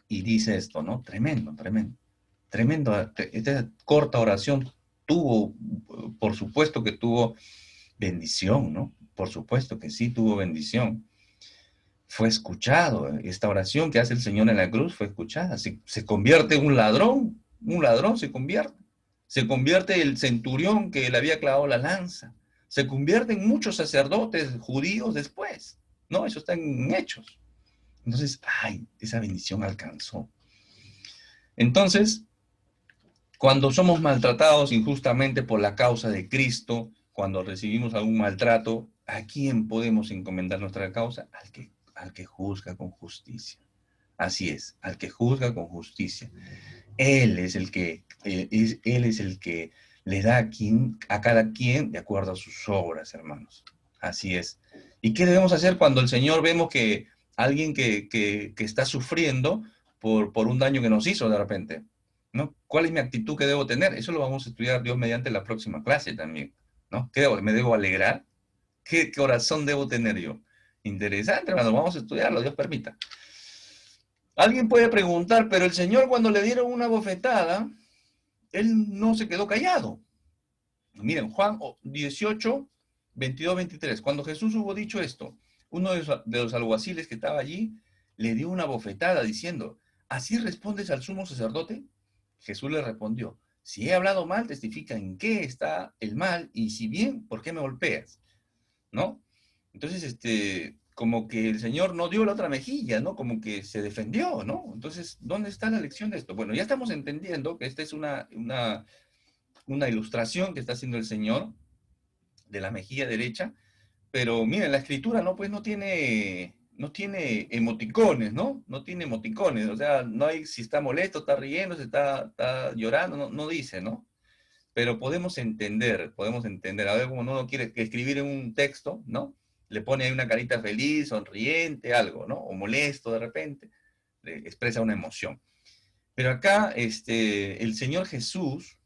Y dice esto, ¿no? Tremendo, tremendo. Tremendo. Esta corta oración tuvo, por supuesto que tuvo bendición, ¿no? Por supuesto que sí tuvo bendición. Fue escuchado. Esta oración que hace el Señor en la cruz fue escuchada. Se convierte en un ladrón se convierte. Se convierte el centurión que le había clavado la lanza. Se convierte en muchos sacerdotes judíos después. No, eso está en Hechos. Entonces, esa bendición alcanzó. Entonces, cuando somos maltratados injustamente por la causa de Cristo, cuando recibimos algún maltrato, ¿a quién podemos encomendar nuestra causa? Al que juzga con justicia. Así es, al que juzga con justicia. Él es el que le da a cada quien de acuerdo a sus obras, hermanos. Así es. ¿Y qué debemos hacer cuando el Señor vemos que alguien que está sufriendo por un daño que nos hizo de repente? ¿No? ¿Cuál es mi actitud que debo tener? Eso lo vamos a estudiar Dios mediante la próxima clase también, ¿no? ¿Me debo alegrar? ¿Qué corazón debo tener yo? Interesante, hermano, vamos a estudiarlo, Dios permita. Alguien puede preguntar, pero el Señor cuando le dieron una bofetada, Él no se quedó callado. Miren, Juan 18, 22, 23, cuando Jesús hubo dicho esto, uno de los alguaciles que estaba allí le dio una bofetada diciendo, ¿así respondes al sumo sacerdote? Jesús le respondió, si he hablado mal, testifica en qué está el mal, y si bien, ¿por qué me golpeas? ¿No? Entonces, como que el Señor no dio la otra mejilla, ¿no? Como que se defendió, ¿no? Entonces, ¿dónde está la lección de esto? Bueno, ya estamos entendiendo que esta es una ilustración que está haciendo el Señor de la mejilla derecha, pero miren, la escritura no, pues no tiene no tiene emoticones, ¿no? No tiene emoticones, o sea, no hay si está molesto, está riendo, si está llorando, no, no dice, ¿no? Pero podemos entender, a ver, como uno quiere escribir en un texto, ¿no? Le pone ahí una carita feliz, sonriente, algo, ¿no? O molesto de repente, le expresa una emoción. Pero acá, el Señor Jesús,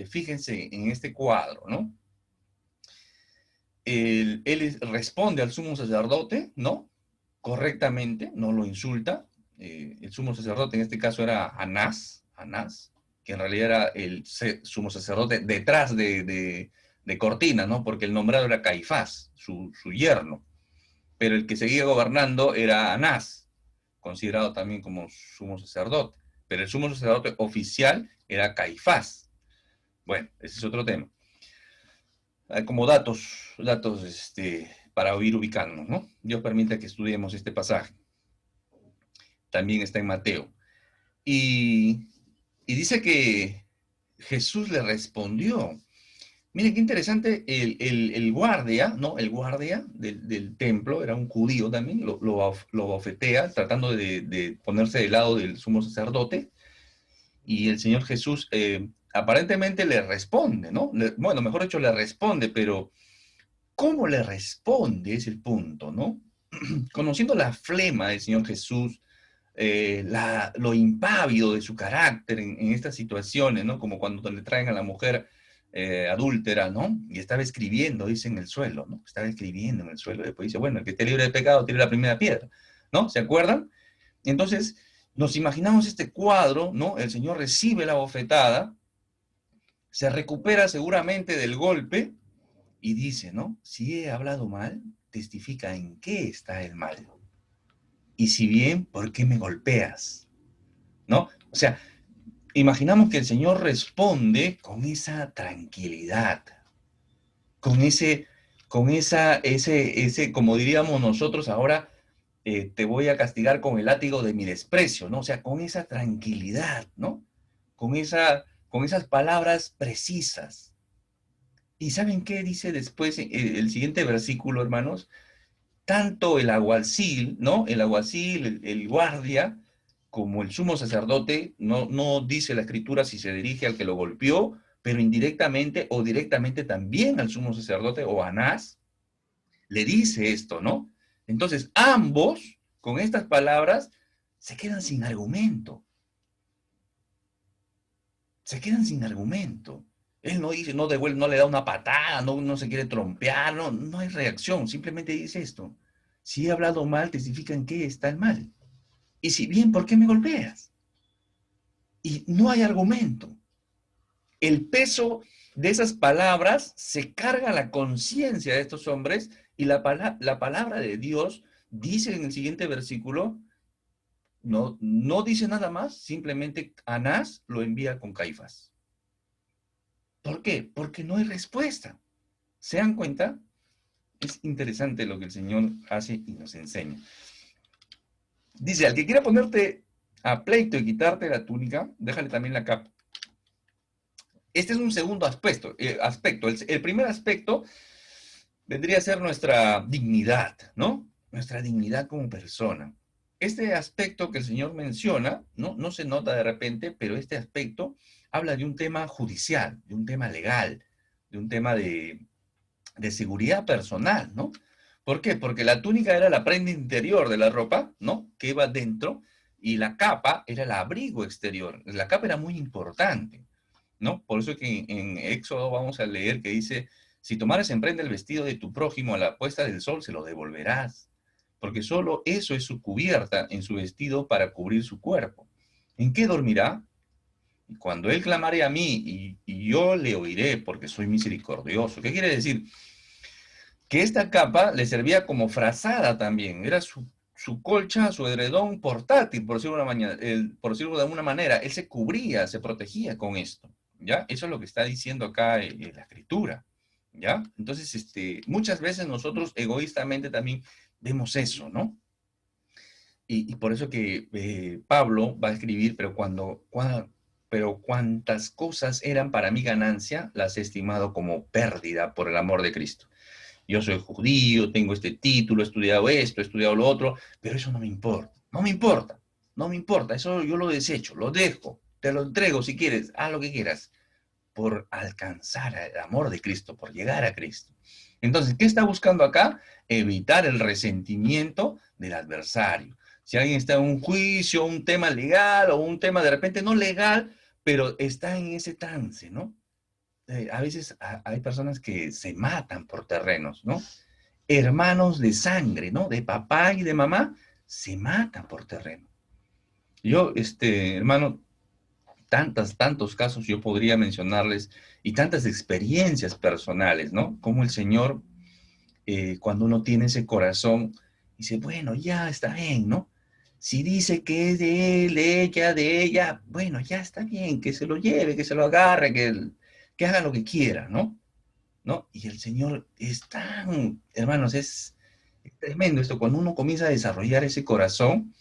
fíjense en este cuadro, ¿no? Él responde al sumo sacerdote, ¿no? Correctamente, no lo insulta. El sumo sacerdote en este caso era Anás, que en realidad era el sumo sacerdote detrás de cortina, ¿no? Porque el nombrado era Caifás, su yerno. Pero el que seguía gobernando era Anás, considerado también como sumo sacerdote. Pero el sumo sacerdote oficial era Caifás. Bueno, ese es otro tema. Hay como datos para ir ubicándonos, ¿no? Dios permite que estudiemos este pasaje. También está en Mateo. Y, y dice que Jesús le respondió. Miren qué interesante, el guardia, ¿no? El guardia del templo, era un judío también, lo bofetea, tratando de ponerse del lado del sumo sacerdote, y el Señor Jesús aparentemente le responde, ¿no? Bueno, mejor dicho, le responde, pero ¿cómo le responde? Es el punto, ¿no? Conociendo la flema del Señor Jesús, lo impávido de su carácter en estas situaciones, ¿no? Como cuando le traen a la mujer adúltera, ¿no? Y estaba escribiendo, dice, en el suelo, ¿no? Estaba escribiendo en el suelo. Después dice, bueno, el que esté libre de pecado tire la primera piedra, ¿no? ¿Se acuerdan? Entonces, nos imaginamos este cuadro, ¿no? El Señor recibe la bofetada, se recupera seguramente del golpe y dice, ¿no? Si he hablado mal, testifica en qué está el mal. Y si bien, ¿por qué me golpeas? ¿No? O sea, imaginamos que el Señor responde con esa tranquilidad, con como diríamos nosotros ahora, te voy a castigar con el látigo de mi desprecio, ¿no? O sea, con esa tranquilidad, ¿no? Con esas palabras precisas. ¿Y saben qué dice después el siguiente versículo, hermanos? Tanto el alguacil, ¿no? El alguacil, el guardia, como el sumo sacerdote, no dice la escritura si se dirige al que lo golpeó, pero indirectamente o directamente también al sumo sacerdote o a Anás, le dice esto, ¿no? Entonces, ambos, con estas palabras, se quedan sin argumento. Se quedan sin argumento. Él no dice, no devuelve, no le da una patada, no se quiere trompear, no hay reacción, simplemente dice esto. Si he hablado mal, testifica en qué está el mal. Y si bien, ¿por qué me golpeas? Y no hay argumento. El peso de esas palabras se carga la conciencia de estos hombres y la palabra de Dios dice en el siguiente versículo, no dice nada más, simplemente Anás lo envía con Caifás. ¿Por qué? Porque no hay respuesta. ¿Se dan cuenta? Es interesante lo que el Señor hace y nos enseña. Dice, al que quiera ponerte a pleito y quitarte la túnica, déjale también la capa. Este es un segundo aspecto. El primer aspecto vendría a ser nuestra dignidad, ¿no? Nuestra dignidad como persona. Este aspecto que el Señor menciona, no se nota de repente, pero este aspecto habla de un tema judicial, de un tema legal, de un tema de seguridad personal, ¿no? ¿Por qué? Porque la túnica era la prenda interior de la ropa, ¿no? Que iba dentro, y la capa era el abrigo exterior. La capa era muy importante, ¿no? Por eso que en Éxodo vamos a leer que dice, si tomares en prenda el vestido de tu prójimo a la puesta del sol, se lo devolverás, porque solo eso es su cubierta en su vestido para cubrir su cuerpo. ¿En qué dormirá? Y cuando él clamare a mí, y yo le oiré, porque soy misericordioso. ¿Qué quiere decir? Que esta capa le servía como frazada también, era su colcha, su edredón portátil, por decirlo de alguna manera. Él se cubría, se protegía con esto, ¿ya? Eso es lo que está diciendo acá en la escritura, ¿ya? Entonces, muchas veces nosotros egoístamente también vemos eso, ¿no? Y por eso que Pablo va a escribir, pero cuantas cosas eran para mi ganancia, las he estimado como pérdida por el amor de Cristo. yo soy judío, tengo este título, he estudiado esto, he estudiado lo otro, pero eso no me importa, no me importa, no me importa, eso yo lo desecho, lo dejo, te lo entrego si quieres, haz lo que quieras, por alcanzar el amor de Cristo, por llegar a Cristo. Entonces, ¿qué está buscando acá? Evitar el resentimiento del adversario. Si alguien está en un juicio, un tema legal o un tema de repente no legal, pero está en ese trance, ¿no? A veces hay personas que se matan por terrenos, ¿no? Hermanos de sangre, ¿no? De papá y de mamá, se matan por terreno. Yo, hermano, tantos casos yo podría mencionarles y tantas experiencias personales, ¿no? Como el Señor, cuando uno tiene ese corazón, dice, bueno, ya está bien, ¿no? Si dice que es de él, de ella, bueno, ya está bien, que se lo lleve, que se lo agarre, que haga lo que quiera, ¿no? ¿No? Y el Señor es tan, hermanos, es tremendo esto, cuando uno comienza a desarrollar ese corazón.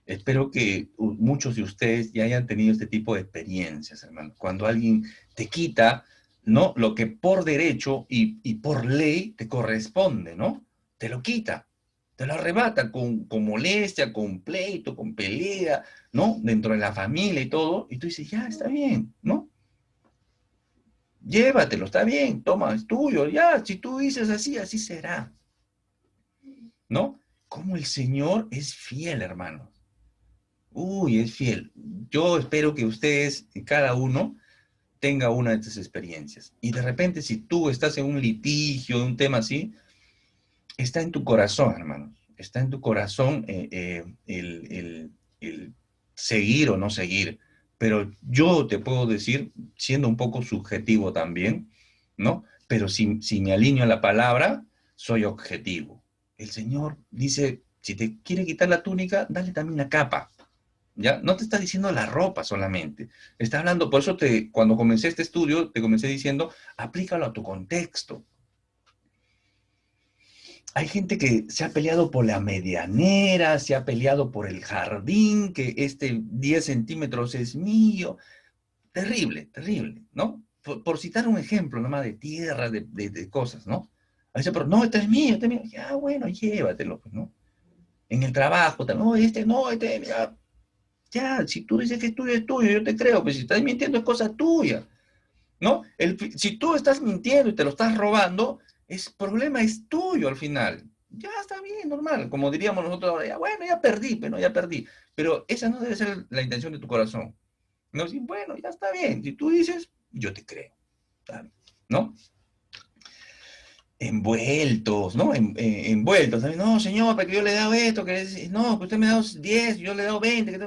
Espero que muchos de ustedes ya hayan tenido este tipo de experiencias, hermano. Cuando alguien te quita, ¿no? Lo que por derecho y por ley te corresponde, ¿no? Te lo quita, te lo arrebata con molestia, con pleito, con pelea, ¿no? Dentro de la familia y todo. Y tú dices, ya, está bien, ¿no? Llévatelo, está bien, toma, es tuyo, ya. Si tú dices así, así será, ¿no? Como el Señor es fiel, hermano. Uy, es fiel. Yo espero que ustedes, cada uno, tenga una de estas experiencias. Y de repente, si tú estás en un litigio, un tema así, está en tu corazón, hermanos. Está en tu corazón el seguir o no seguir. Pero yo te puedo decir, siendo un poco subjetivo también, ¿no? Pero si me alineo a la palabra, soy objetivo. El Señor dice, si te quiere quitar la túnica, dale también la capa. ¿Ya? No te está diciendo la ropa solamente. Está hablando, por eso cuando comencé este estudio, te comencé diciendo, aplícalo a tu contexto. Hay gente que se ha peleado por la medianera, se ha peleado por el jardín, que este 10 centímetros es mío. Terrible, terrible, ¿no? Por citar un ejemplo nomás de tierra, de cosas, ¿no? A veces, pero no, este es mío, este es mío. Ya, bueno, llévatelo, pues, ¿no? En el trabajo, no, ya, ya, si tú dices que es tuyo, yo te creo, pero si estás mintiendo es cosa tuya, ¿no? Si tú estás mintiendo y te lo estás robando, problema es tuyo al final. Ya está bien, normal, como diríamos nosotros ahora, ya, bueno, ya perdí, pero ya perdí. Pero esa no debe ser la intención de tu corazón. No, sí, bueno, ya está bien. Si tú dices, yo te creo, ¿no? Envueltos, ¿no? Envueltos. No, señor, porque yo le he dado esto, no, que usted me ha dado 10, yo le he dado 20,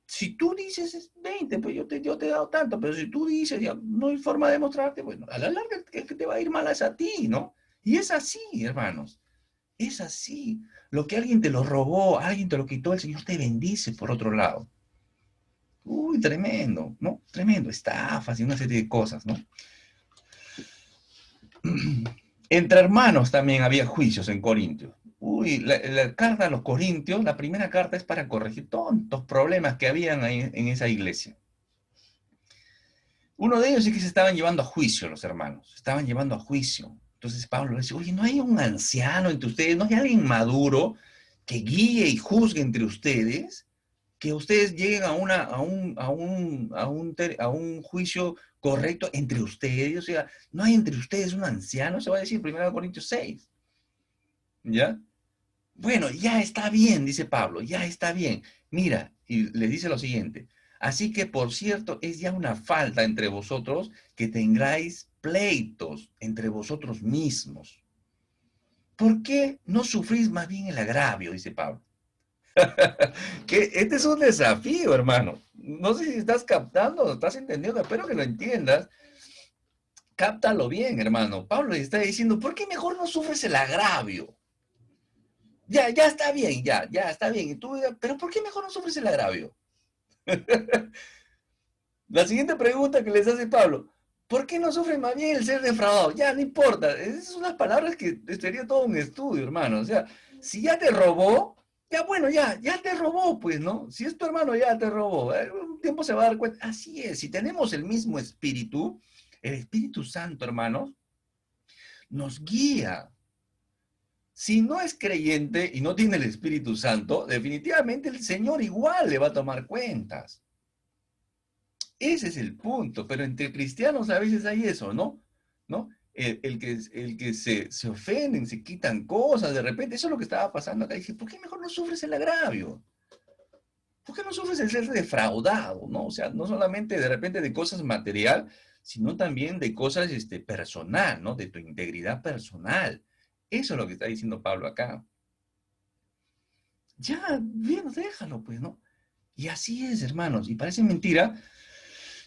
si tú dices es 20, pues yo te he dado tanto, pero si tú dices, ya no hay forma de mostrarte, bueno, a la larga es que te va a ir mal es a ti, ¿no? Y es así, hermanos, es así. Lo que alguien te lo robó, alguien te lo quitó, el Señor te bendice por otro lado. Uy, tremendo, ¿no? Tremendo, estafas y una serie de cosas, ¿no? Entre hermanos también había juicios en Corintios. Uy, la carta a los Corintios, la primera carta es para corregir tontos problemas que habían ahí en esa iglesia. Uno de ellos es que se estaban llevando a juicio los hermanos, se estaban llevando a juicio. Entonces Pablo le dice, oye, ¿no hay un anciano entre ustedes? ¿No hay alguien maduro que guíe y juzgue entre ustedes? Que ustedes lleguen a un juicio correcto entre ustedes. O sea, no hay entre ustedes un anciano, se va a decir 1 Corintios 6. ¿Ya? Bueno, ya está bien, dice Pablo, ya está bien. Mira, y le dice lo siguiente. Así que, por cierto, es ya una falta entre vosotros que tengáis pleitos entre vosotros mismos. ¿Por qué no sufrís más bien el agravio? Dice Pablo. Que este es un desafío, hermano. No sé si estás captando, estás entendiendo, espero que lo entiendas. Cáptalo bien, hermano. Pablo le está diciendo, ¿por qué mejor no sufres el agravio? Ya está bien, ya está bien. Y tú, pero ¿por qué mejor no sufres el agravio? La siguiente pregunta que les hace Pablo, ¿por qué no sufre más bien el ser defraudado? Ya, no importa. Esas son las palabras que sería todo un estudio, hermano. O sea, si ya te robó, ya bueno, ya te robó, pues, ¿no? Si es tu hermano, ya te robó. Un tiempo se va a dar cuenta. Así es, si tenemos el mismo espíritu, el Espíritu Santo, hermanos, nos guía, Si no es creyente y no tiene el Espíritu Santo, definitivamente el Señor igual le va a tomar cuentas. Ese es el punto, pero entre cristianos a veces hay eso, ¿no? ¿No? El que se ofenden, se quitan cosas, de repente, eso es lo que estaba pasando acá. Y dije, ¿por qué mejor no sufres el agravio? ¿Por qué no sufres el ser defraudado, no? O sea, no solamente de repente de cosas material, sino también de cosas personal, ¿no? De tu integridad personal. Eso es lo que está diciendo Pablo acá. Ya, bien, déjalo, pues, ¿no? Y así es, hermanos. Y parece mentira.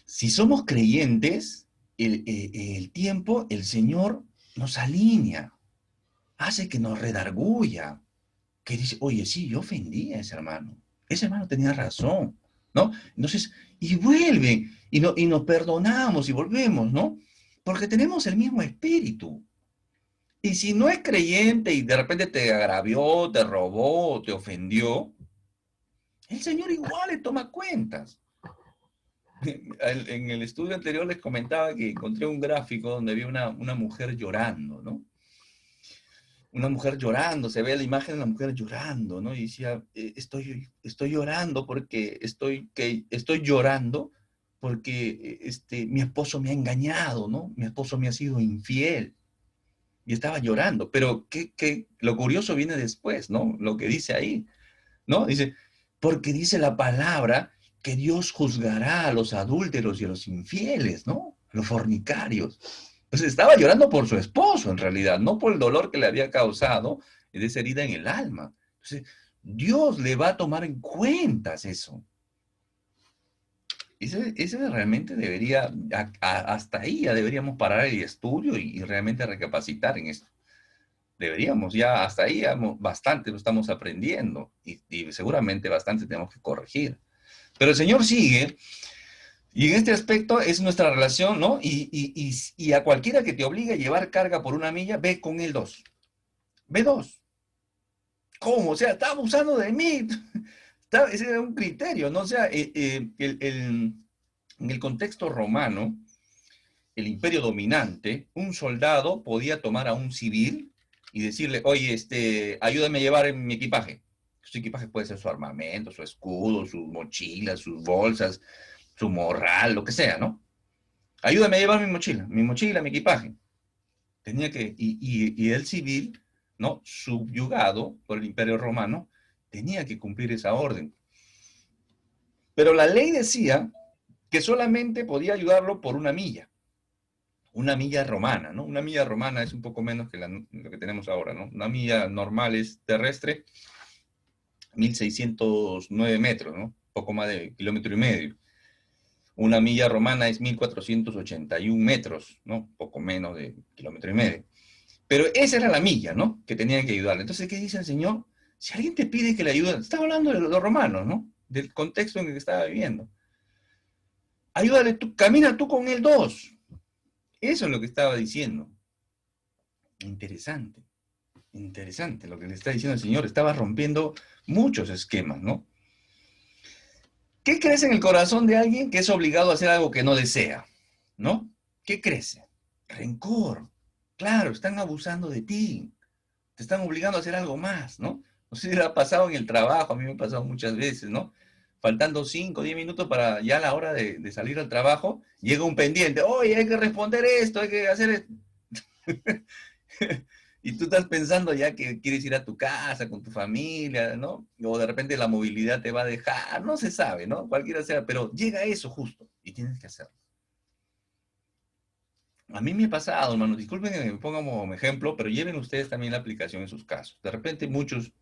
Si somos creyentes, el tiempo, el Señor nos alinea, hace que nos redarguya, que dice, oye, sí, yo ofendí a ese hermano tenía razón, ¿no? Entonces, y vuelve, y nos perdonamos y volvemos, ¿no? Porque tenemos el mismo espíritu. Y si no es creyente y de repente te agravió, te robó, te ofendió, el Señor igual le toma cuentas. En el estudio anterior les comentaba que encontré un gráfico donde había una mujer llorando, ¿no? Una mujer llorando, se ve la imagen de la mujer llorando, ¿no? Y decía, estoy llorando porque estoy llorando porque mi esposo me ha engañado, ¿no? Mi esposo me ha sido infiel. Y estaba llorando, pero lo curioso viene después, ¿no? Lo que dice ahí, ¿no? Dice, porque dice la palabra que Dios juzgará a los adúlteros y a los infieles, ¿no? A los fornicarios. Pues estaba llorando por su esposo, en realidad, no por el dolor que le había causado de esa herida en el alma. Entonces, Dios le va a tomar en cuenta eso. Ese realmente debería, hasta ahí ya deberíamos parar el estudio y realmente recapacitar en esto. Deberíamos, ya hasta ahí bastante lo estamos aprendiendo y seguramente bastante tenemos que corregir. Pero el Señor sigue, y en este aspecto es nuestra relación, ¿no? Y a cualquiera que te obligue a llevar carga por una milla, ve con él dos. Ve dos. ¿Cómo? O sea, está abusando de mí. Ese era un criterio, ¿no? O sea, en el contexto romano, el imperio dominante, un soldado podía tomar a un civil y decirle, oye, ayúdame a llevar mi equipaje. Su equipaje puede ser su armamento, su escudo, sus mochilas, sus bolsas, su morral, lo que sea, ¿no? Ayúdame a llevar mi mochila, mi equipaje. Tenía que, y el civil, ¿no? Subyugado por el imperio romano, tenía que cumplir esa orden. Pero la ley decía que solamente podía ayudarlo por una milla romana, ¿no? Una milla romana es un poco menos que lo que tenemos ahora, ¿no? Una milla normal es terrestre, 1.609 metros, ¿no? Poco más de kilómetro y medio. Una milla romana es 1.481 metros, ¿no? Poco menos de kilómetro y medio. Pero esa era la milla, ¿no? Que tenían que ayudarle. Entonces, ¿qué dice el Señor? Si alguien te pide que le ayude, estaba hablando de los romanos, ¿no? Del contexto en el que estaba viviendo. Ayúdale tú, camina tú con él dos. Eso es lo que estaba diciendo. Interesante, interesante lo que le está diciendo el Señor. Estaba rompiendo muchos esquemas, ¿no? ¿Qué crece en el corazón de alguien que es obligado a hacer algo que no desea? ¿No? ¿Qué crece? Rencor. Claro, están abusando de ti. Te están obligando a hacer algo más, ¿no? No sé si le ha pasado en el trabajo, a mí me ha pasado muchas veces, ¿no? Faltando 5 o 10 minutos para ya la hora de salir al trabajo, llega un pendiente, oye, hay que responder esto, hay que hacer esto. Y tú estás pensando ya que quieres ir a tu casa con tu familia, ¿no? O de repente la movilidad te va a dejar, no se sabe, ¿no? Cualquiera sea, pero llega eso justo y tienes que hacerlo. A mí me ha pasado, hermano, disculpen que me ponga como ejemplo, pero lleven ustedes también la aplicación en sus casos. De repente muchos,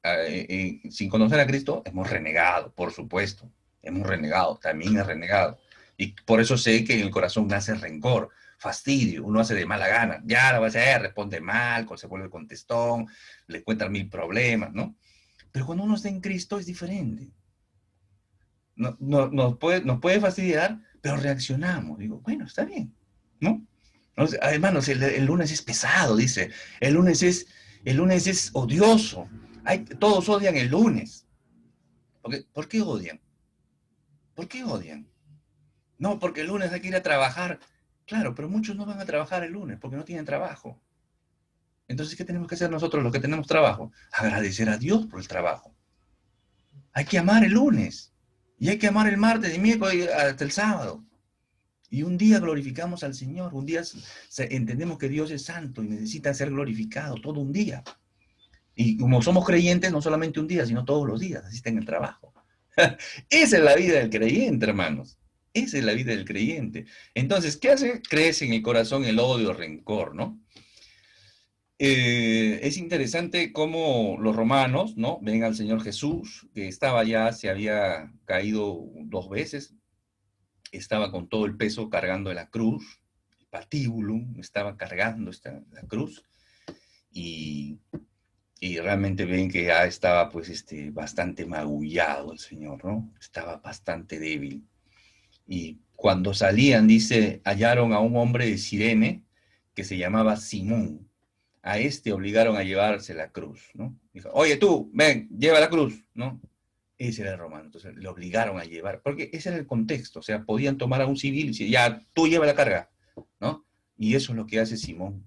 sin conocer a Cristo, hemos renegado, por supuesto. Hemos renegado, también he renegado. Y por eso sé que en el corazón nace rencor, fastidio, uno hace de mala gana. Ya lo va a hacer, responde mal, se vuelve contestón, le cuentan mil problemas, ¿no? Pero cuando uno está en Cristo es diferente. Nos puede fastidiar, pero reaccionamos. Digo, bueno, está bien, ¿no? Hermanos, el lunes es pesado, dice. El lunes es odioso. Todos odian el lunes. ¿Por qué odian? ¿Por qué odian? No, porque el lunes hay que ir a trabajar. Claro, pero muchos no van a trabajar el lunes porque no tienen trabajo. Entonces, ¿qué tenemos que hacer nosotros los que tenemos trabajo? Agradecer a Dios por el trabajo. Hay que amar el lunes, y hay que amar el martes y miércoles hasta el sábado. Y un día glorificamos al Señor, un día entendemos que Dios es santo y necesita ser glorificado todo un día. Y como somos creyentes, no solamente un día, sino todos los días, así está en el trabajo. Esa es la vida del creyente, hermanos. Esa es la vida del creyente. Entonces, ¿qué hace? Crece en el corazón el odio, el rencor, ¿no? Es interesante cómo los romanos, ¿no? Ven al Señor Jesús, que estaba ya, se había caído 2 veces, estaba con todo el peso cargando de la cruz, el patíbulo, estaba cargando la cruz, y, y realmente ven que ya estaba pues bastante magullado el Señor, ¿no? Estaba bastante débil. Y cuando salían, dice, hallaron a un hombre de Cirene que se llamaba Simón. A obligaron a llevarse la cruz, ¿no? Dijo, oye tú, ven, lleva la cruz, ¿no? Ese era el romano, entonces le obligaron a llevar, porque ese era el contexto, o sea, podían tomar a un civil y decir, ya, tú lleva la carga, ¿no? Y eso es lo que hace Simón.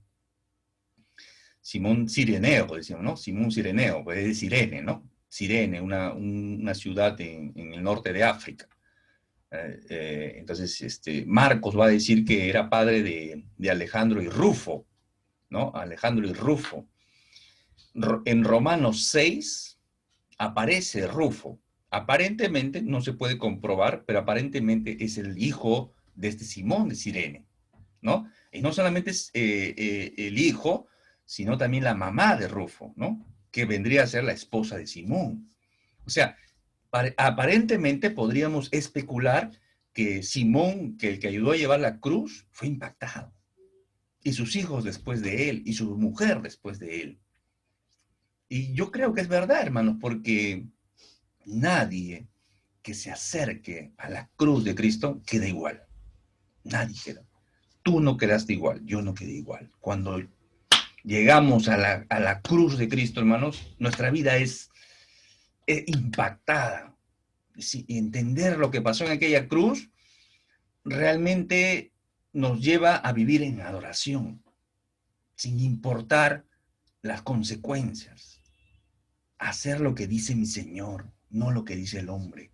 Simón Cireneo, decíamos, ¿no? Simón Cireneo, pues es de Cirene, ¿no? Cirene, una ciudad en el norte de África. Entonces, Marcos va a decir que era padre de Alejandro y Rufo, ¿no? Alejandro y Rufo. En Romanos 6 aparece Rufo. Aparentemente, no se puede comprobar, pero aparentemente es el hijo de Simón de Cirene, ¿no? Y no solamente es el hijo, sino también la mamá de Rufo, ¿no? Que vendría a ser la esposa de Simón. O sea, aparentemente podríamos especular que Simón, que el que ayudó a llevar la cruz, fue impactado. Y sus hijos después de él, y su mujer después de él. Y yo creo que es verdad, hermanos, porque nadie que se acerque a la cruz de Cristo queda igual. Nadie queda. Tú no quedaste igual, yo no quedé igual. Cuando llegamos a la cruz de Cristo, hermanos, nuestra vida es impactada. Sí, entender lo que pasó en aquella cruz realmente nos lleva a vivir en adoración, sin importar las consecuencias. Hacer lo que dice mi Señor, no lo que dice el hombre.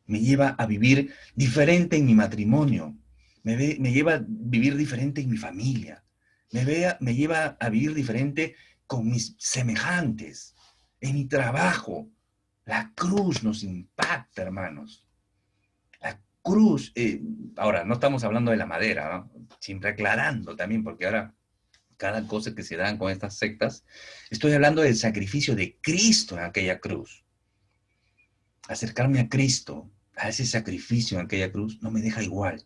Me lleva a vivir diferente en mi matrimonio, me lleva a vivir diferente en mi familia, me lleva a vivir diferente con mis semejantes, en mi trabajo. La cruz nos impacta, hermanos. La cruz, ahora, no estamos hablando de la madera, ¿no? Siempre aclarando también, porque ahora cada cosa que se dan con estas sectas, estoy hablando del sacrificio de Cristo en aquella cruz. Acercarme a Cristo, a ese sacrificio en aquella cruz, no me deja igual,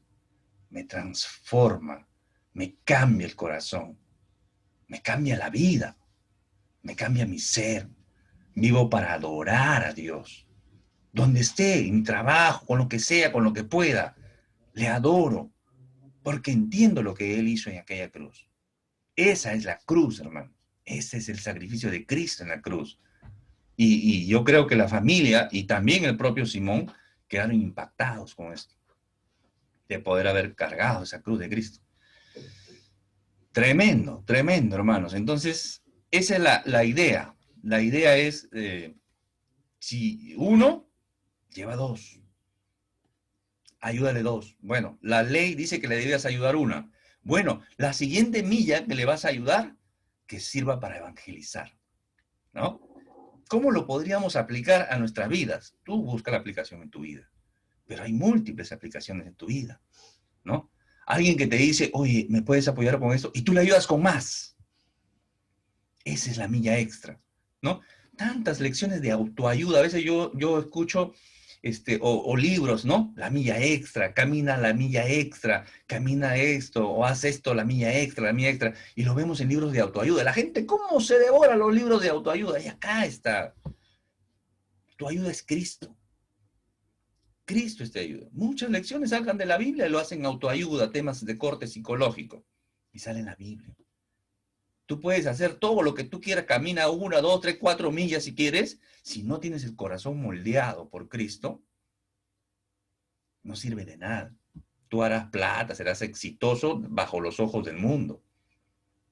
me transforma, me cambia el corazón, me cambia la vida, me cambia mi ser. Vivo para adorar a Dios. Donde esté, en mi trabajo, con lo que sea, con lo que pueda, le adoro, porque entiendo lo que Él hizo en aquella cruz. Esa es la cruz, hermano. Ese es el sacrificio de Cristo en la cruz. Y yo creo que la familia y también el propio Simón quedaron impactados con esto, de poder haber cargado esa cruz de Cristo. Tremendo, tremendo, hermanos. Entonces, esa es la idea. La idea es, si uno, lleva dos. Ayúdale dos. Bueno, la ley dice que le debías ayudar una. Bueno, la siguiente milla que le vas a ayudar, que sirva para evangelizar, ¿no? ¿Cómo lo podríamos aplicar a nuestras vidas? Tú busca la aplicación en tu vida, pero hay múltiples aplicaciones en tu vida, ¿no? Alguien que te dice, oye, ¿me puedes apoyar con esto? Y tú le ayudas con más. Esa es la milla extra, ¿no? Tantas lecciones de autoayuda. A veces yo escucho o libros, ¿no? La milla extra, camina la milla extra, camina esto, o haz esto, la milla extra. Y lo vemos en libros de autoayuda. La gente, ¿cómo se devora los libros de autoayuda? Y acá está. Tu ayuda es Cristo. Cristo es tu ayuda. Muchas lecciones salgan de la Biblia y lo hacen autoayuda, temas de corte psicológico. Y sale en la Biblia. Tú puedes hacer todo lo que tú quieras, camina 1, 2, 3, 4 millas si quieres. Si no tienes el corazón moldeado por Cristo, no sirve de nada. Tú harás plata, serás exitoso bajo los ojos del mundo.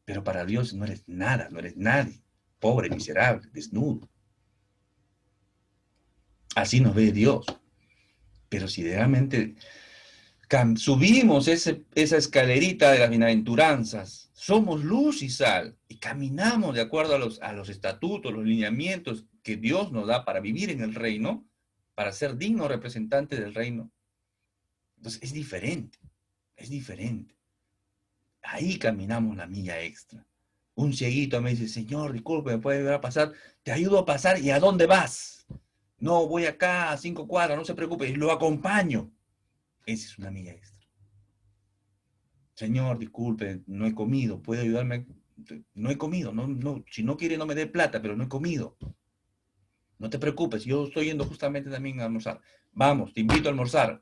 Pero para Dios no eres nada, no eres nadie. Pobre, miserable, desnudo. Así nos ve Dios. Pero si realmente subimos esa escalerita de las bienaventuranzas, somos luz y sal, y caminamos de acuerdo a los estatutos, los lineamientos que Dios nos da para vivir en el reino, para ser dignos representantes del reino. Entonces es diferente, es diferente. Ahí caminamos la milla extra. Un cieguito me dice, Señor, disculpe, ¿me puede ayudar a pasar? Te ayudo a pasar, ¿y a dónde vas? No, voy acá a 5 cuadras, no se preocupe, y lo acompaño. Esa es una milla extra. Señor, disculpe, no he comido, ¿puede ayudarme? No he comido, si no quiere no me dé plata, pero no he comido. No te preocupes, yo estoy yendo justamente también a almorzar. Vamos, te invito a almorzar.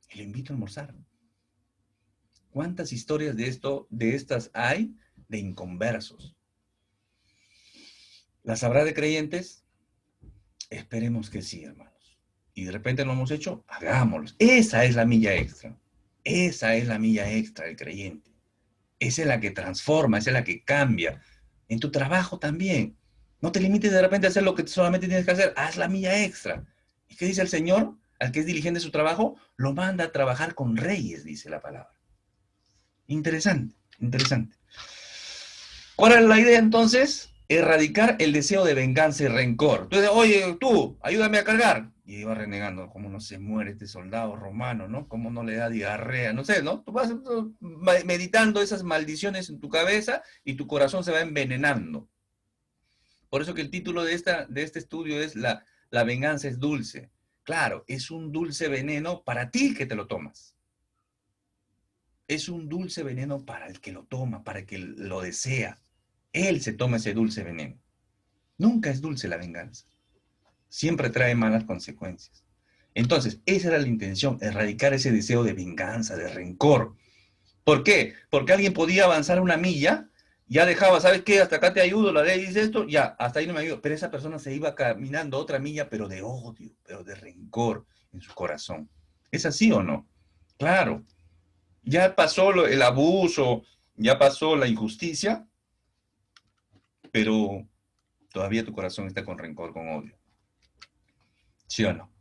Y le invito a almorzar. ¿Cuántas historias de estas hay de inconversos? ¿Las habrá de creyentes? Esperemos que sí, hermanos. Y de repente lo hemos hecho, hagámoslo. Esa es la milla extra. Esa es la milla extra del creyente. Esa es la que transforma, esa es la que cambia. En tu trabajo también. No te limites de repente a hacer lo que solamente tienes que hacer. Haz la milla extra. ¿Y qué dice el Señor? Al que es diligente de su trabajo, lo manda a trabajar con reyes, dice la palabra. Interesante, interesante. ¿Cuál es la idea entonces? Erradicar el deseo de venganza y rencor. Entonces, oye, tú, ayúdame a cargar. Y iba renegando, cómo no se muere este soldado romano, ¿no? Cómo no le da diarrea, no sé, ¿no? Tú vas meditando esas maldiciones en tu cabeza y tu corazón se va envenenando. Por eso que el título de este estudio es la venganza es dulce. Claro, es un dulce veneno para ti que te lo tomas. Es un dulce veneno para el que lo toma, para el que lo desea. Él se toma ese dulce veneno. Nunca es dulce la venganza. Siempre trae malas consecuencias. Entonces, esa era la intención, erradicar ese deseo de venganza, de rencor. ¿Por qué? Porque alguien podía avanzar una milla, ya dejaba, ¿sabes qué? Hasta acá te ayudo, la ley dice esto, ya, hasta ahí no me ayudo. Pero esa persona se iba caminando otra milla, pero de odio, pero de rencor en su corazón. ¿Es así o no? Claro. Ya pasó el abuso, ya pasó la injusticia, pero todavía tu corazón está con rencor, con odio. ¿Sí o no?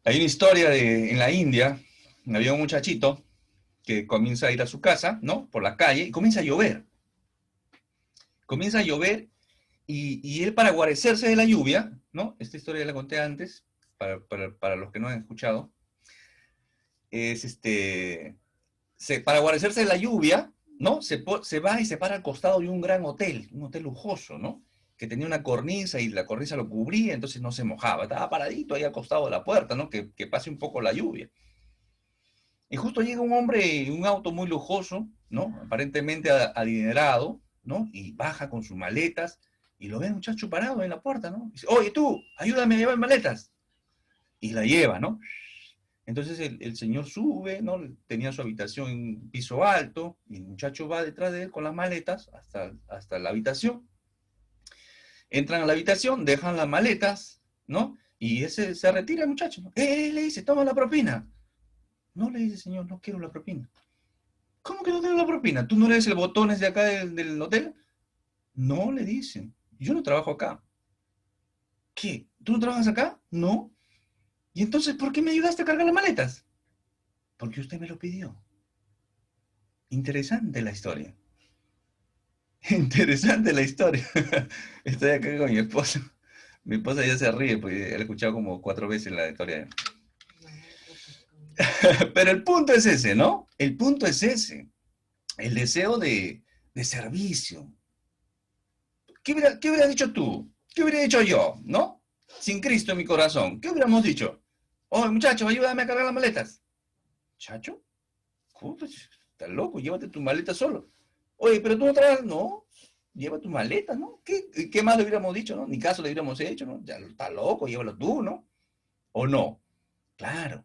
Hay una historia en la India, había un muchachito que comienza a ir a su casa, ¿no? Por la calle, y comienza a llover. Comienza a llover y él para guarecerse de la lluvia, ¿no? Esta historia ya la conté antes, para los que no han escuchado, es para guarecerse de la lluvia, ¿no? Se va y se para al costado de un gran hotel, un hotel lujoso, ¿no? Que tenía una cornisa y la cornisa lo cubría, entonces no se mojaba. Estaba paradito ahí al costado de la puerta, ¿no? Que pase un poco la lluvia. Y justo llega un hombre en un auto muy lujoso, ¿no? Aparentemente adinerado, ¿no? Y baja con sus maletas y lo ve el muchacho parado en la puerta, ¿no? Y dice, oye, tú, ayúdame a llevar maletas. Y la lleva, ¿no? Entonces el señor sube, ¿no? Tenía su habitación en un piso alto, y el muchacho va detrás de él con las maletas hasta la habitación. Entran a la habitación, dejan las maletas, ¿no? Y ese se retira el muchacho, ¿no? Le dice, toma la propina. No, le dice, señor, no quiero la propina. ¿Cómo que no quiero la propina? ¿Tú no eres el botones de acá del hotel? No, le dicen, yo no trabajo acá. ¿Qué? ¿Tú no trabajas acá? No. ¿Y entonces por qué me ayudaste a cargar las maletas? Porque usted me lo pidió. Interesante la historia. Interesante la historia. Estoy acá con mi esposa. Mi esposa ya se ríe porque la he escuchado como 4 veces la historia. Pero el punto es ese, ¿no? El punto es ese. El deseo de servicio. ¿Qué hubiera dicho tú? ¿Qué hubiera dicho yo? ¿No? Sin Cristo en mi corazón. ¿Qué hubiéramos dicho? Oye, muchacho, ayúdame a cargar las maletas. ¿Chacho? ¿Cómo? Estás loco, llévate tu maleta solo. Oye, pero tú no traes, no, lleva tu maleta, ¿no? ¿Qué más le hubiéramos dicho, no? Ni caso le hubiéramos hecho, ¿no? Ya está loco, llévalo tú, ¿no? ¿O no? Claro,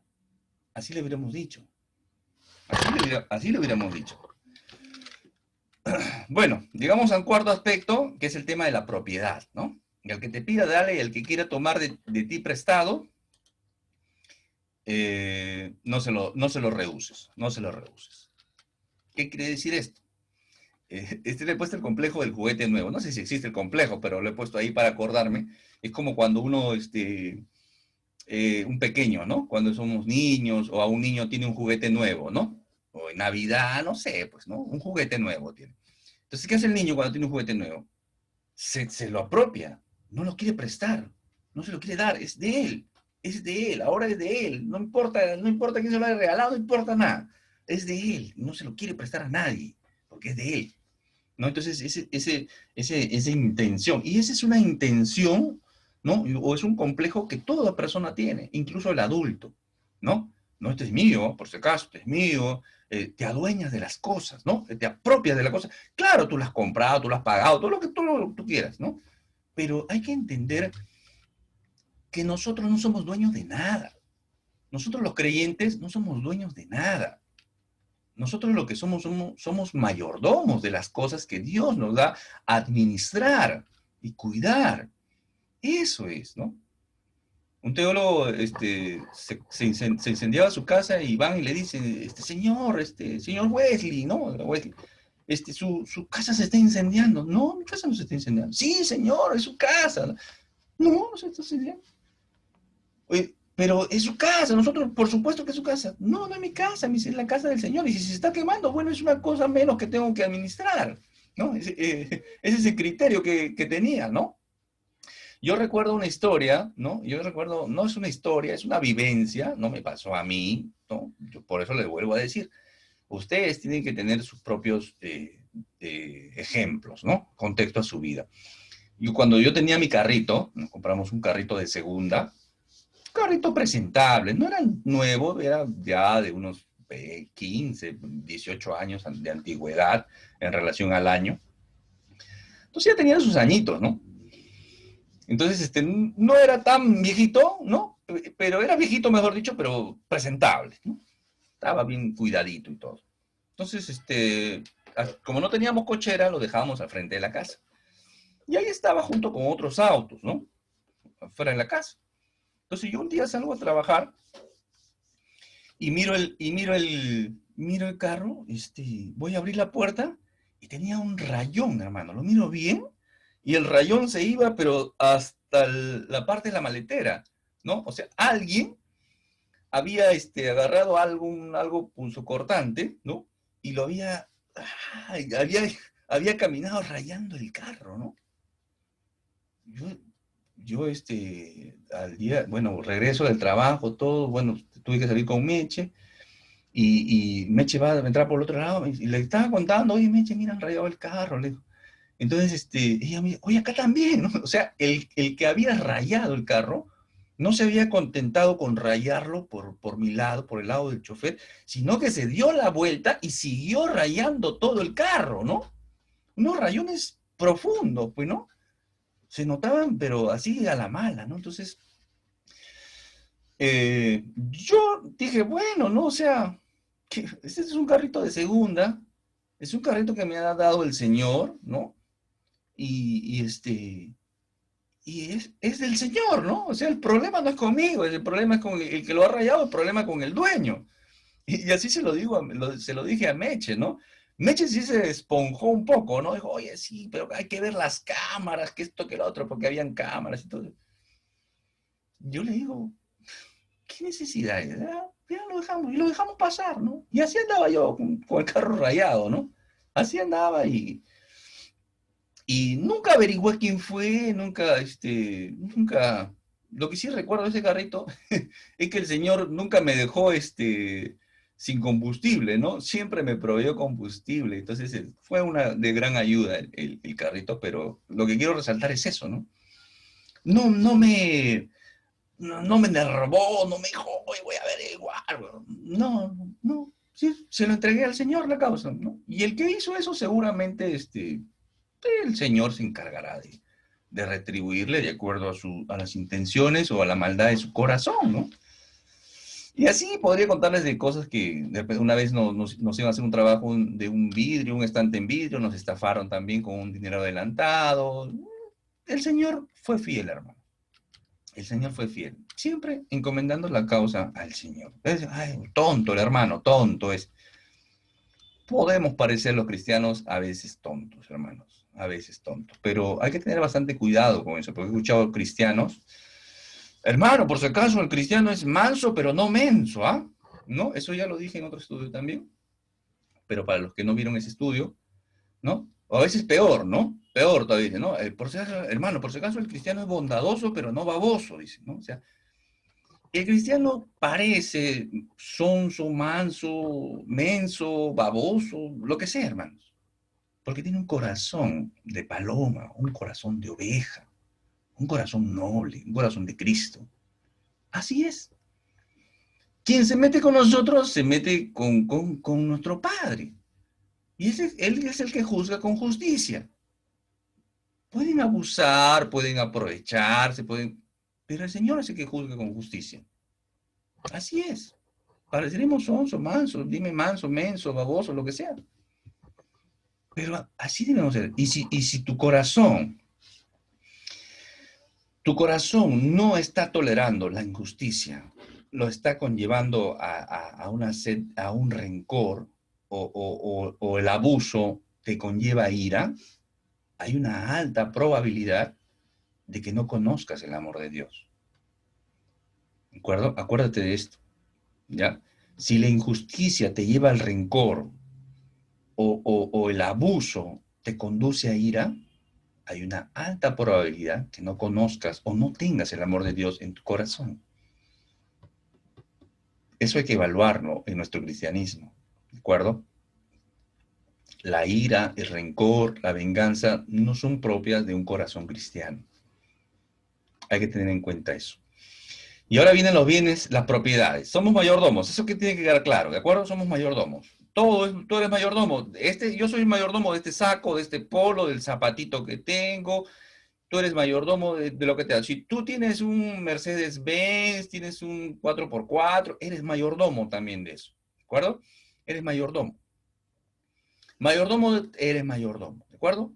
así le hubiéramos dicho. Así le hubiéramos dicho. Bueno, llegamos al cuarto aspecto, que es el tema de la propiedad, ¿no? Y al que te pida, dale, y al que quiera tomar de ti prestado, no se lo rehuses, no se lo rehuses. ¿Qué quiere decir esto? Este le he puesto el complejo del juguete nuevo. No sé si existe el complejo, pero lo he puesto ahí para acordarme. Es como cuando uno, un pequeño, ¿no? Cuando somos niños o a un niño tiene un juguete nuevo, ¿no? O en Navidad, no sé, pues, ¿no? Un juguete nuevo tiene. Entonces, ¿qué hace el niño cuando tiene un juguete nuevo? Se lo apropia, no lo quiere prestar, no se lo quiere dar, es de él, ahora es de él, no importa quién se lo haya regalado, no importa nada, es de él, no se lo quiere prestar a nadie, porque es de él, ¿no? Entonces, esa intención, y esa es una intención, ¿no? O es un complejo que toda persona tiene, incluso el adulto, ¿no? No, este es mío, por si acaso, este es mío, te adueñas de las cosas, ¿no? Te apropias de las cosas. Claro, tú las has comprado, tú las has pagado, todo lo que tú quieras, ¿no? Pero hay que entender que nosotros no somos dueños de nada. Nosotros los creyentes no somos dueños de nada. Nosotros lo que somos mayordomos de las cosas que Dios nos da a administrar y cuidar. Eso es, ¿no? Un teólogo se incendiaba su casa y van y le dicen, señor Wesley, ¿no? Wesley, su casa se está incendiando. No, mi casa no se está incendiando. Sí, señor, es su casa. No, no se está incendiando. Oye, pero es su casa, nosotros, por supuesto que es su casa. No, no es mi casa, es la casa del Señor. Y si se está quemando, bueno, es una cosa menos que tengo que administrar, ¿no? Ese es el criterio que tenía, ¿no? Yo recuerdo una historia, ¿no? Yo recuerdo, no es una historia, es una vivencia, no me pasó a mí, ¿no? Yo por eso le vuelvo a decir, ustedes tienen que tener sus propios ejemplos, ¿no? Contexto a su vida. Y cuando yo tenía mi carrito, nos compramos un carrito de segunda, un carrito presentable, no era nuevo, era ya de unos 15, 18 años de antigüedad en relación al año. Entonces ya tenía sus añitos, ¿no? Entonces, no era tan viejito, ¿no? Pero era viejito, mejor dicho, pero presentable, ¿no? Estaba bien cuidadito y todo. Entonces, como no teníamos cochera, lo dejábamos al frente de la casa. Y ahí estaba junto con otros autos, ¿no? Afuera de la casa. Entonces yo un día salgo a trabajar y miro el carro, voy a abrir la puerta y tenía un rayón, hermano. Lo miro bien y el rayón se iba, pero hasta la parte de la maletera, ¿no? O sea, alguien había agarrado algo punzocortante, ¿no? Y lo había caminado rayando el carro, ¿no? Yo, al día, bueno, regreso del trabajo, todo, bueno, tuve que salir con Meche, y Meche va a entrar por el otro lado, y le estaba contando, oye, Meche, mira, han rayado el carro, le dijo. Entonces, ella me dice, oye, acá también, ¿no? O sea, el que había rayado el carro, no se había contentado con rayarlo por mi lado, por el lado del chofer, sino que se dio la vuelta y siguió rayando todo el carro, ¿no? Unos rayones profundos, pues, ¿no? Se notaban, pero así a la mala, ¿no? Entonces, yo dije, bueno, ¿no? O sea, que este es un carrito de segunda, es un carrito que me ha dado el Señor, ¿no? Y es del Señor, ¿no? O sea, el problema no es conmigo, el problema es con el que lo ha rayado, el problema es con el dueño. Y así se lo digo, se lo dije a Meche, ¿no? Meche sí se esponjó un poco, ¿no? Dijo, oye, sí, pero hay que ver las cámaras, que esto, que lo otro, porque habían cámaras y todo. Yo le digo, ¿qué necesidad hay? Ya lo dejamos, y lo dejamos pasar, ¿no? Y así andaba yo con el carro rayado, ¿no? Así andaba y nunca averigüé quién fue, nunca, lo que sí recuerdo de ese carrito es que el señor nunca me dejó, sin combustible, ¿no? Siempre me proveyó combustible, entonces fue una de gran ayuda el carrito, pero lo que quiero resaltar es eso, ¿no? No, no me enervó, no me dijo, oye, voy a averiguar. No, no, sí, se lo entregué al Señor la causa, ¿no? Y el que hizo eso seguramente, el Señor se encargará de retribuirle de acuerdo a las intenciones o a la maldad de su corazón, ¿no? Y así podría contarles de cosas que una vez nos iban a hacer un trabajo de un vidrio, un estante en vidrio, nos estafaron también con un dinero adelantado. El Señor fue fiel, hermano. El Señor fue fiel, siempre encomendando la causa al Señor. Ay, tonto el hermano, tonto es. Podemos parecer los cristianos a veces tontos, hermanos, a veces tontos, pero hay que tener bastante cuidado con eso, porque he escuchado cristianos, hermano, por si acaso el cristiano es manso, pero no menso, ¿ah? ¿No? Eso ya lo dije en otro estudio también, pero para los que no vieron ese estudio, ¿no? O a veces peor, ¿no? Peor todavía, dice, ¿no? Por si acaso, hermano, por si acaso el cristiano es bondadoso, pero no baboso, dice, ¿no? O sea, el cristiano parece sonso, manso, menso, baboso, lo que sea, hermanos. Porque tiene un corazón de paloma, un corazón de oveja, un corazón noble, un corazón de Cristo. Así es. Quien se mete con nosotros se mete con nuestro Padre. Y él es el que juzga con justicia. Pueden abusar, pueden aprovecharse, pero el Señor es el que juzga con justicia. Así es. Pareceremos sonso, manso, dime manso, menso, baboso, lo que sea. Pero así debemos ser. Y si tu corazón no está tolerando la injusticia, lo está conllevando una sed, a un rencor, o el abuso te conlleva ira, hay una alta probabilidad de que no conozcas el amor de Dios. ¿De acuerdo? Acuérdate de esto, ¿ya? Si la injusticia te lleva al rencor, o el abuso te conduce a ira, hay una alta probabilidad que no conozcas o no tengas el amor de Dios en tu corazón. Eso hay que evaluarlo en nuestro cristianismo, ¿de acuerdo? La ira, el rencor, la venganza no son propias de un corazón cristiano. Hay que tener en cuenta eso. Y ahora vienen los bienes, las propiedades. Somos mayordomos, eso que tiene que quedar claro, ¿de acuerdo? Somos mayordomos. Tú eres mayordomo. Yo soy mayordomo de este saco, de este polo, del zapatito que tengo. Tú eres mayordomo de lo que te da. Si tú tienes un Mercedes-Benz, tienes un 4x4, eres mayordomo también de eso, ¿de acuerdo? Eres mayordomo. Mayordomo, eres mayordomo, ¿de acuerdo?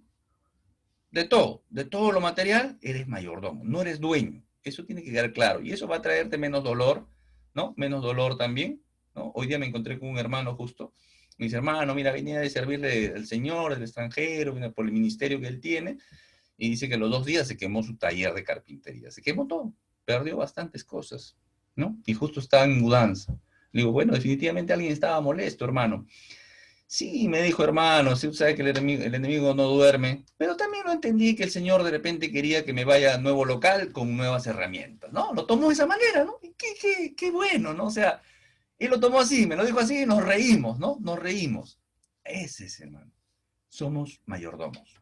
De todo lo material, eres mayordomo, no eres dueño. Eso tiene que quedar claro. Y eso va a traerte menos dolor, ¿no? Menos dolor también, ¿no? Hoy día me encontré con un hermano justo. Me dice, hermano, mira, venía de servirle al Señor, del extranjero, viene por el ministerio que él tiene. Y dice que los 2 días se quemó su taller de carpintería. Se quemó todo. Perdió bastantes cosas, ¿no? Y justo estaba en mudanza. Le digo, bueno, definitivamente alguien estaba molesto, hermano. Sí, me dijo, hermano, sí, sabe que el enemigo no duerme, pero también lo entendí que el Señor de repente quería que me vaya a nuevo local con nuevas herramientas, ¿no? Lo tomó de esa manera, ¿no? Y qué bueno, ¿no? O sea, él lo tomó así, me lo dijo así y nos reímos, ¿no? Nos reímos. Ese es, hermano. Somos mayordomos.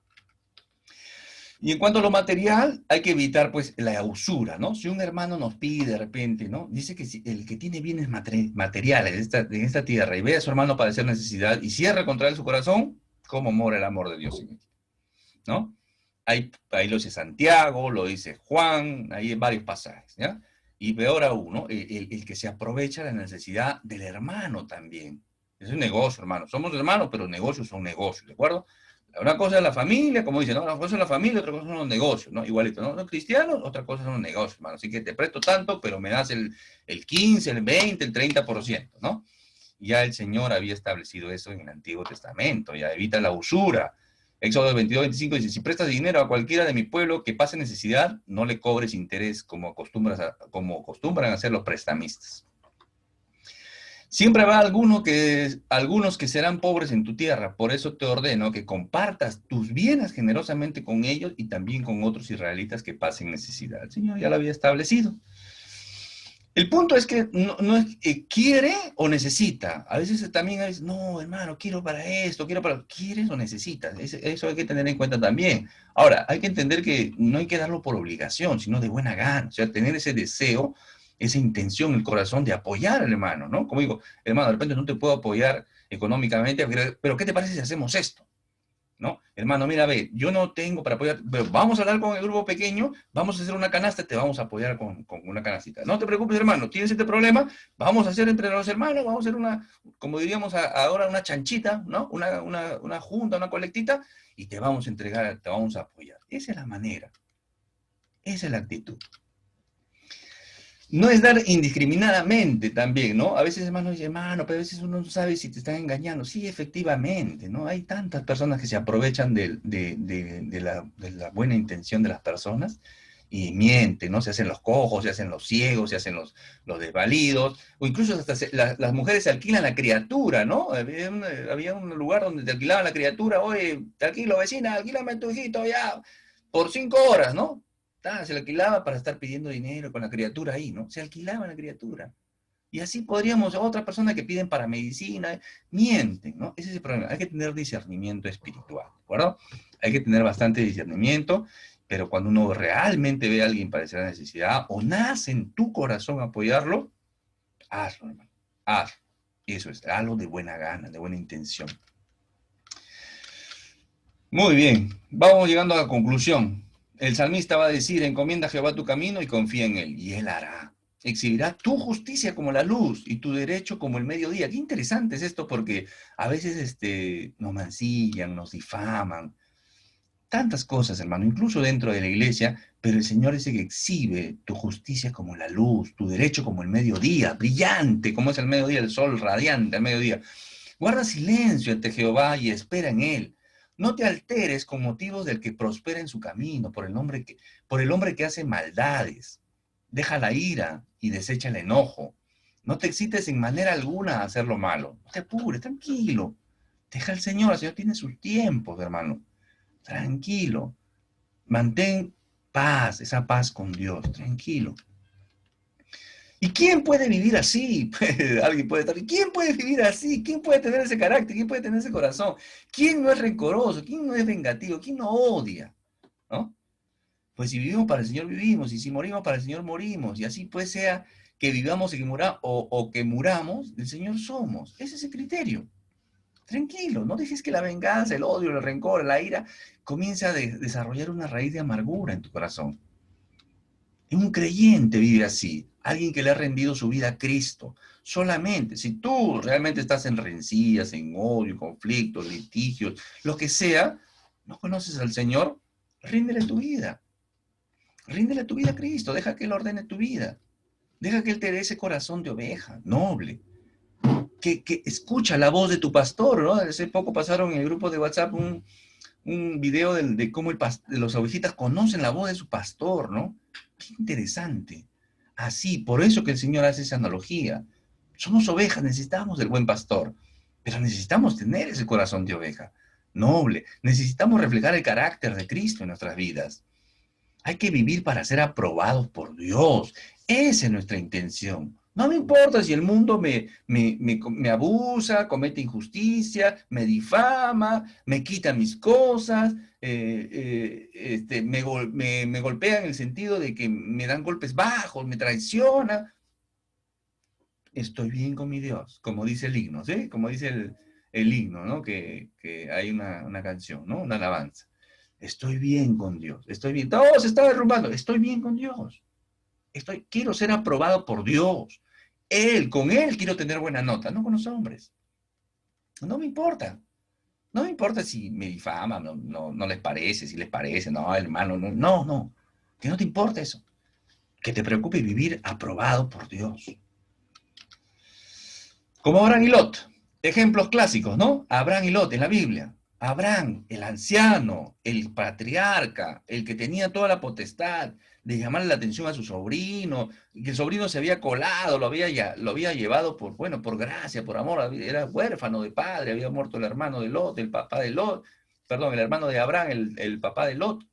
Y en cuanto a lo material, hay que evitar, pues, la usura, ¿no? Si un hermano nos pide de repente, ¿no? Dice que si el que tiene bienes materiales en esta tierra y ve a su hermano padecer necesidad y cierra contra él su corazón, ¿cómo mora el amor de Dios en él? ¿No? Ahí lo dice Santiago, lo dice Juan, ahí hay varios pasajes, ¿ya? Y peor aún, ¿no? El que se aprovecha de la necesidad del hermano también. Es un negocio, hermano. Somos hermanos, pero negocios son negocios, ¿de acuerdo? Una cosa es la familia, como dicen, ¿no? Una cosa es la familia, otra cosa son los negocios, ¿no? Igualito, ¿no? Los cristianos, otra cosa son los negocios, hermano. Así que te presto tanto, pero me das el 15, el 20, el 30%, ¿no? Ya el Señor había establecido eso en el Antiguo Testamento, ya evita la usura. Éxodo 22-25 dice, si prestas dinero a cualquiera de mi pueblo que pase necesidad, no le cobres interés como acostumbran a hacer los prestamistas. Siempre habrá algunos que serán pobres en tu tierra, por eso te ordeno que compartas tus bienes generosamente con ellos y también con otros israelitas que pasen necesidad. El Señor ya lo había establecido. El punto es que no es que quiere o necesita. A veces también es, no, hermano, quiero para esto, ¿quieres o necesitas? Eso hay que tener en cuenta también. Ahora, hay que entender que no hay que darlo por obligación, sino de buena gana. O sea, tener ese deseo, esa intención, el corazón de apoyar al hermano, ¿no? Como digo, hermano, de repente no te puedo apoyar económicamente, pero ¿qué te parece si hacemos esto? ¿No? Hermano, mira, ve, yo no tengo para apoyar, pero vamos a hablar con el grupo pequeño, vamos a hacer una canasta, te vamos a apoyar con una canastita. No te preocupes, hermano, tienes este problema, vamos a hacer entre los hermanos, vamos a hacer una, como diríamos ahora, una chanchita, ¿no? Una junta, una colectita, y te vamos a entregar, te vamos a apoyar. Esa es la manera, esa es la actitud. No es dar indiscriminadamente también, ¿no? A veces, hermano, dice, hermano, pero a veces uno no sabe si te están engañando. Sí, efectivamente, ¿no? Hay tantas personas que se aprovechan de la buena intención de las personas y mienten, ¿no? Se hacen los cojos, se hacen los ciegos, se hacen los desvalidos, o incluso hasta las mujeres se alquilan la criatura, ¿no? Había un lugar donde te alquilaban la criatura, oye, te alquilo, vecina, alquílame a tu hijito ya, por 5 horas, ¿no? Se le alquilaba para estar pidiendo dinero con la criatura ahí, ¿no? Se alquilaba la criatura. Y así podríamos, otras personas que piden para medicina, mienten, ¿no? Ese es el problema. Hay que tener discernimiento espiritual, ¿de acuerdo? Hay que tener bastante discernimiento, pero cuando uno realmente ve a alguien padecer la necesidad o nace en tu corazón apoyarlo, hazlo, hermano. Hazlo. Eso es, hazlo de buena gana, de buena intención. Muy bien, vamos llegando a la conclusión. El salmista va a decir, encomienda a Jehová tu camino y confía en él, y él hará. Exhibirá tu justicia como la luz y tu derecho como el mediodía. Qué interesante es esto porque a veces nos mancillan, nos difaman, tantas cosas, hermano, incluso dentro de la iglesia, pero el Señor dice que exhibe tu justicia como la luz, tu derecho como el mediodía, brillante, como es el mediodía, el sol radiante al mediodía. Guarda silencio ante Jehová y espera en él. No te alteres con motivos del que prospera en su camino, por el hombre que hace maldades. Deja la ira y desecha el enojo. No te excites en manera alguna a hacer lo malo. No te apures, tranquilo. Deja al Señor, el Señor tiene sus tiempos, hermano. Tranquilo. Mantén paz, esa paz con Dios, tranquilo. ¿Y quién puede vivir así? Alguien puede estar, ¿quién puede vivir así? ¿Quién puede tener ese carácter? ¿Quién puede tener ese corazón? ¿Quién no es rencoroso? ¿Quién no es vengativo? ¿Quién no odia? ¿No? Pues si vivimos para el Señor vivimos, y si morimos para el Señor morimos, y así pues sea que vivamos y que o que muramos, del Señor somos. Ese es el criterio. Tranquilo, no dejes que la venganza, el odio, el rencor, la ira comience a desarrollar una raíz de amargura en tu corazón. Un creyente vive así, alguien que le ha rendido su vida a Cristo. Solamente, si tú realmente estás en rencillas, en odio, conflictos, litigios, lo que sea, no conoces al Señor, ríndele tu vida. Ríndele tu vida a Cristo, deja que Él ordene tu vida. Deja que Él te dé ese corazón de oveja, noble. Que escucha la voz de tu pastor, ¿no? Hace poco pasaron en el grupo de WhatsApp un video de cómo los ovejitas conocen la voz de su pastor, ¿no? Qué interesante. Así, por eso que el Señor hace esa analogía. Somos ovejas, necesitamos del buen pastor, pero necesitamos tener ese corazón de oveja, noble. Necesitamos reflejar el carácter de Cristo en nuestras vidas. Hay que vivir para ser aprobados por Dios. Esa es nuestra intención. No me importa si el mundo me abusa, comete injusticia, me difama, me quita mis cosas, me golpea en el sentido de que me dan golpes bajos, me traiciona. Estoy bien con mi Dios, como dice el himno, ¿sí? Como dice el himno, ¿no? Que hay una canción, ¿no? Una alabanza. Estoy bien con Dios, estoy bien. Todo se está derrumbando, estoy bien con Dios. Quiero ser aprobado por Dios. Con Él quiero tener buena nota, no con los hombres. No me importa. No me importa si me difaman, no les parece, si les parece, no, hermano, no. Que no te importa eso. Que te preocupe vivir aprobado por Dios. Como Abraham y Lot. Ejemplos clásicos, ¿no? Abraham y Lot en la Biblia. Abraham, el anciano, el patriarca, el que tenía toda la potestad de llamarle la atención a su sobrino, que el sobrino se había colado, lo había llevado por gracia, por amor, era huérfano de padre, había muerto el hermano de Lot, el papá de Lot, perdón, el hermano de Abraham, el papá de Lot.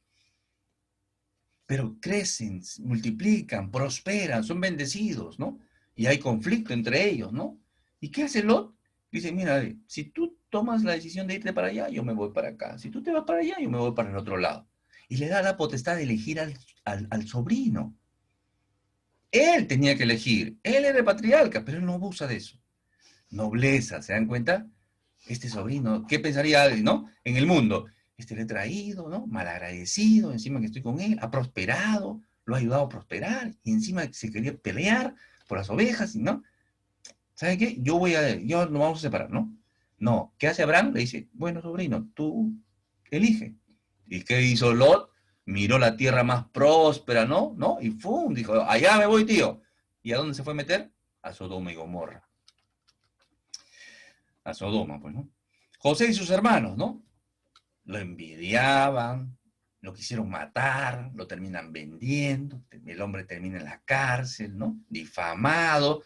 Pero crecen, multiplican, prosperan, son bendecidos, ¿no? Y hay conflicto entre ellos, ¿no? ¿Y qué hace Lot? Dice, mira, si tú tomas la decisión de irte para allá, yo me voy para acá. Si tú te vas para allá, yo me voy para el otro lado. Y le da la potestad de elegir al sobrino. Él tenía que elegir. Él era el patriarca, pero él no abusa de eso. Nobleza, ¿se dan cuenta? Este sobrino, ¿qué pensaría alguien, no? En el mundo. Le he traído, ¿no? Malagradecido, encima que estoy con él, ha prosperado, lo ha ayudado a prosperar, y encima se quería pelear por las ovejas, ¿no? ¿Sabe qué? Yo nos vamos a separar, ¿no? No, ¿qué hace Abraham? Le dice, bueno, sobrino, tú elige. ¿Y qué hizo Lot? Miró la tierra más próspera, ¿no? ¿No? Y ¡fum! Dijo, allá me voy, tío. ¿Y a dónde se fue a meter? A Sodoma y Gomorra. A Sodoma, pues, ¿no? José y sus hermanos, ¿no? Lo envidiaban, lo quisieron matar, lo terminan vendiendo, el hombre termina en la cárcel, ¿no? Difamado.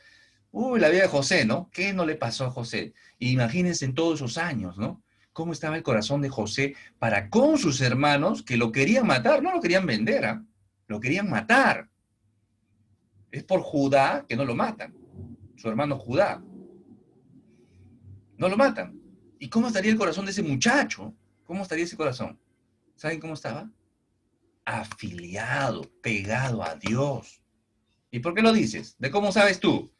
Uy, la vida de José, ¿no? ¿Qué no le pasó a José? Imagínense en todos esos años, ¿no? Cómo estaba el corazón de José para con sus hermanos que lo querían matar, no lo querían vender, ¿eh? Lo querían matar. Es por Judá que no lo matan, su hermano Judá. No lo matan. ¿Y cómo estaría el corazón de ese muchacho? ¿Cómo estaría ese corazón? ¿Saben cómo estaba? Afiliado, pegado a Dios. ¿Y por qué lo dices? ¿De cómo sabes tú?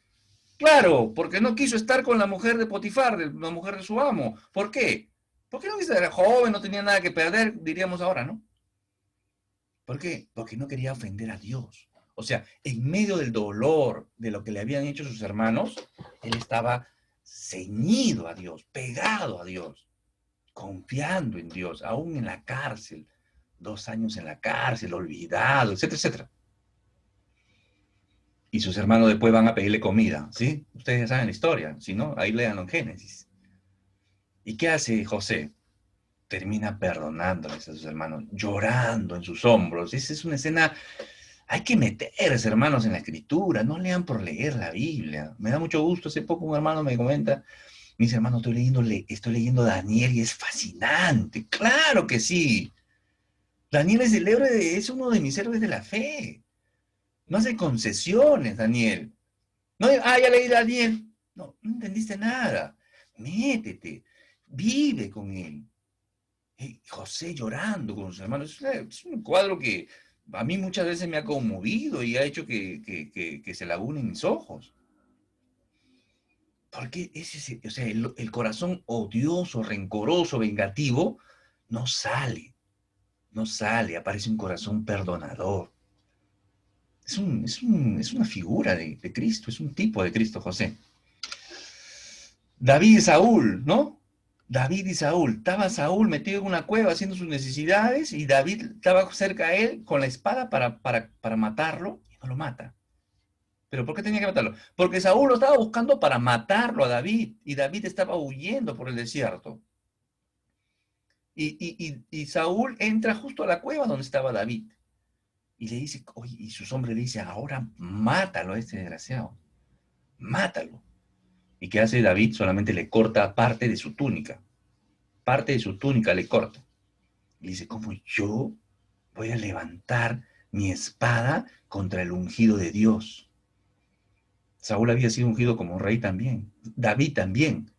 Claro, porque no quiso estar con la mujer de Potifar, la mujer de su amo. ¿Por qué? Porque no quiso, era joven, no tenía nada que perder, diríamos ahora, ¿no? ¿Por qué? Porque no quería ofender a Dios. O sea, en medio del dolor de lo que le habían hecho sus hermanos, él estaba ceñido a Dios, pegado a Dios, confiando en Dios, aún en la cárcel, 2 años en la cárcel, olvidado, etcétera, etcétera. Y sus hermanos después van a pedirle comida, ¿sí? Ustedes ya saben la historia, si no, ahí lean en Génesis. ¿Y qué hace José? Termina perdonándoles a sus hermanos, llorando en sus hombros. Esa es una escena, hay que meterse, hermanos, en la escritura, no lean por leer la Biblia. Me da mucho gusto, hace poco un hermano me comenta, mis hermanos, estoy leyendo Daniel y es fascinante. Claro que sí. Daniel es el héroe, es uno de mis héroes de la fe. No hace concesiones, Daniel. No, ya leí Daniel. No, no entendiste nada. Métete, vive con él. José llorando con sus hermanos. Es un cuadro que a mí muchas veces me ha conmovido y ha hecho que se lagunen mis ojos. Porque ese, o sea, el corazón odioso, rencoroso, vengativo, no sale, no sale, aparece un corazón perdonador. Es una figura de Cristo, es un tipo de Cristo, José. David y Saúl, ¿no? David y Saúl. Estaba Saúl metido en una cueva haciendo sus necesidades y David estaba cerca a él con la espada para matarlo y no lo mata. ¿Pero por qué tenía que matarlo? Porque Saúl lo estaba buscando para matarlo a David y David estaba huyendo por el desierto. Y Saúl entra justo a la cueva donde estaba David y le dice, oye, y sus hombres le dicen, ahora mátalo a este desgraciado, mátalo. ¿Y qué hace David? Solamente le corta parte de su túnica le corta. Y dice, ¿cómo yo voy a levantar mi espada contra el ungido de Dios? Saúl había sido ungido como rey también, David también,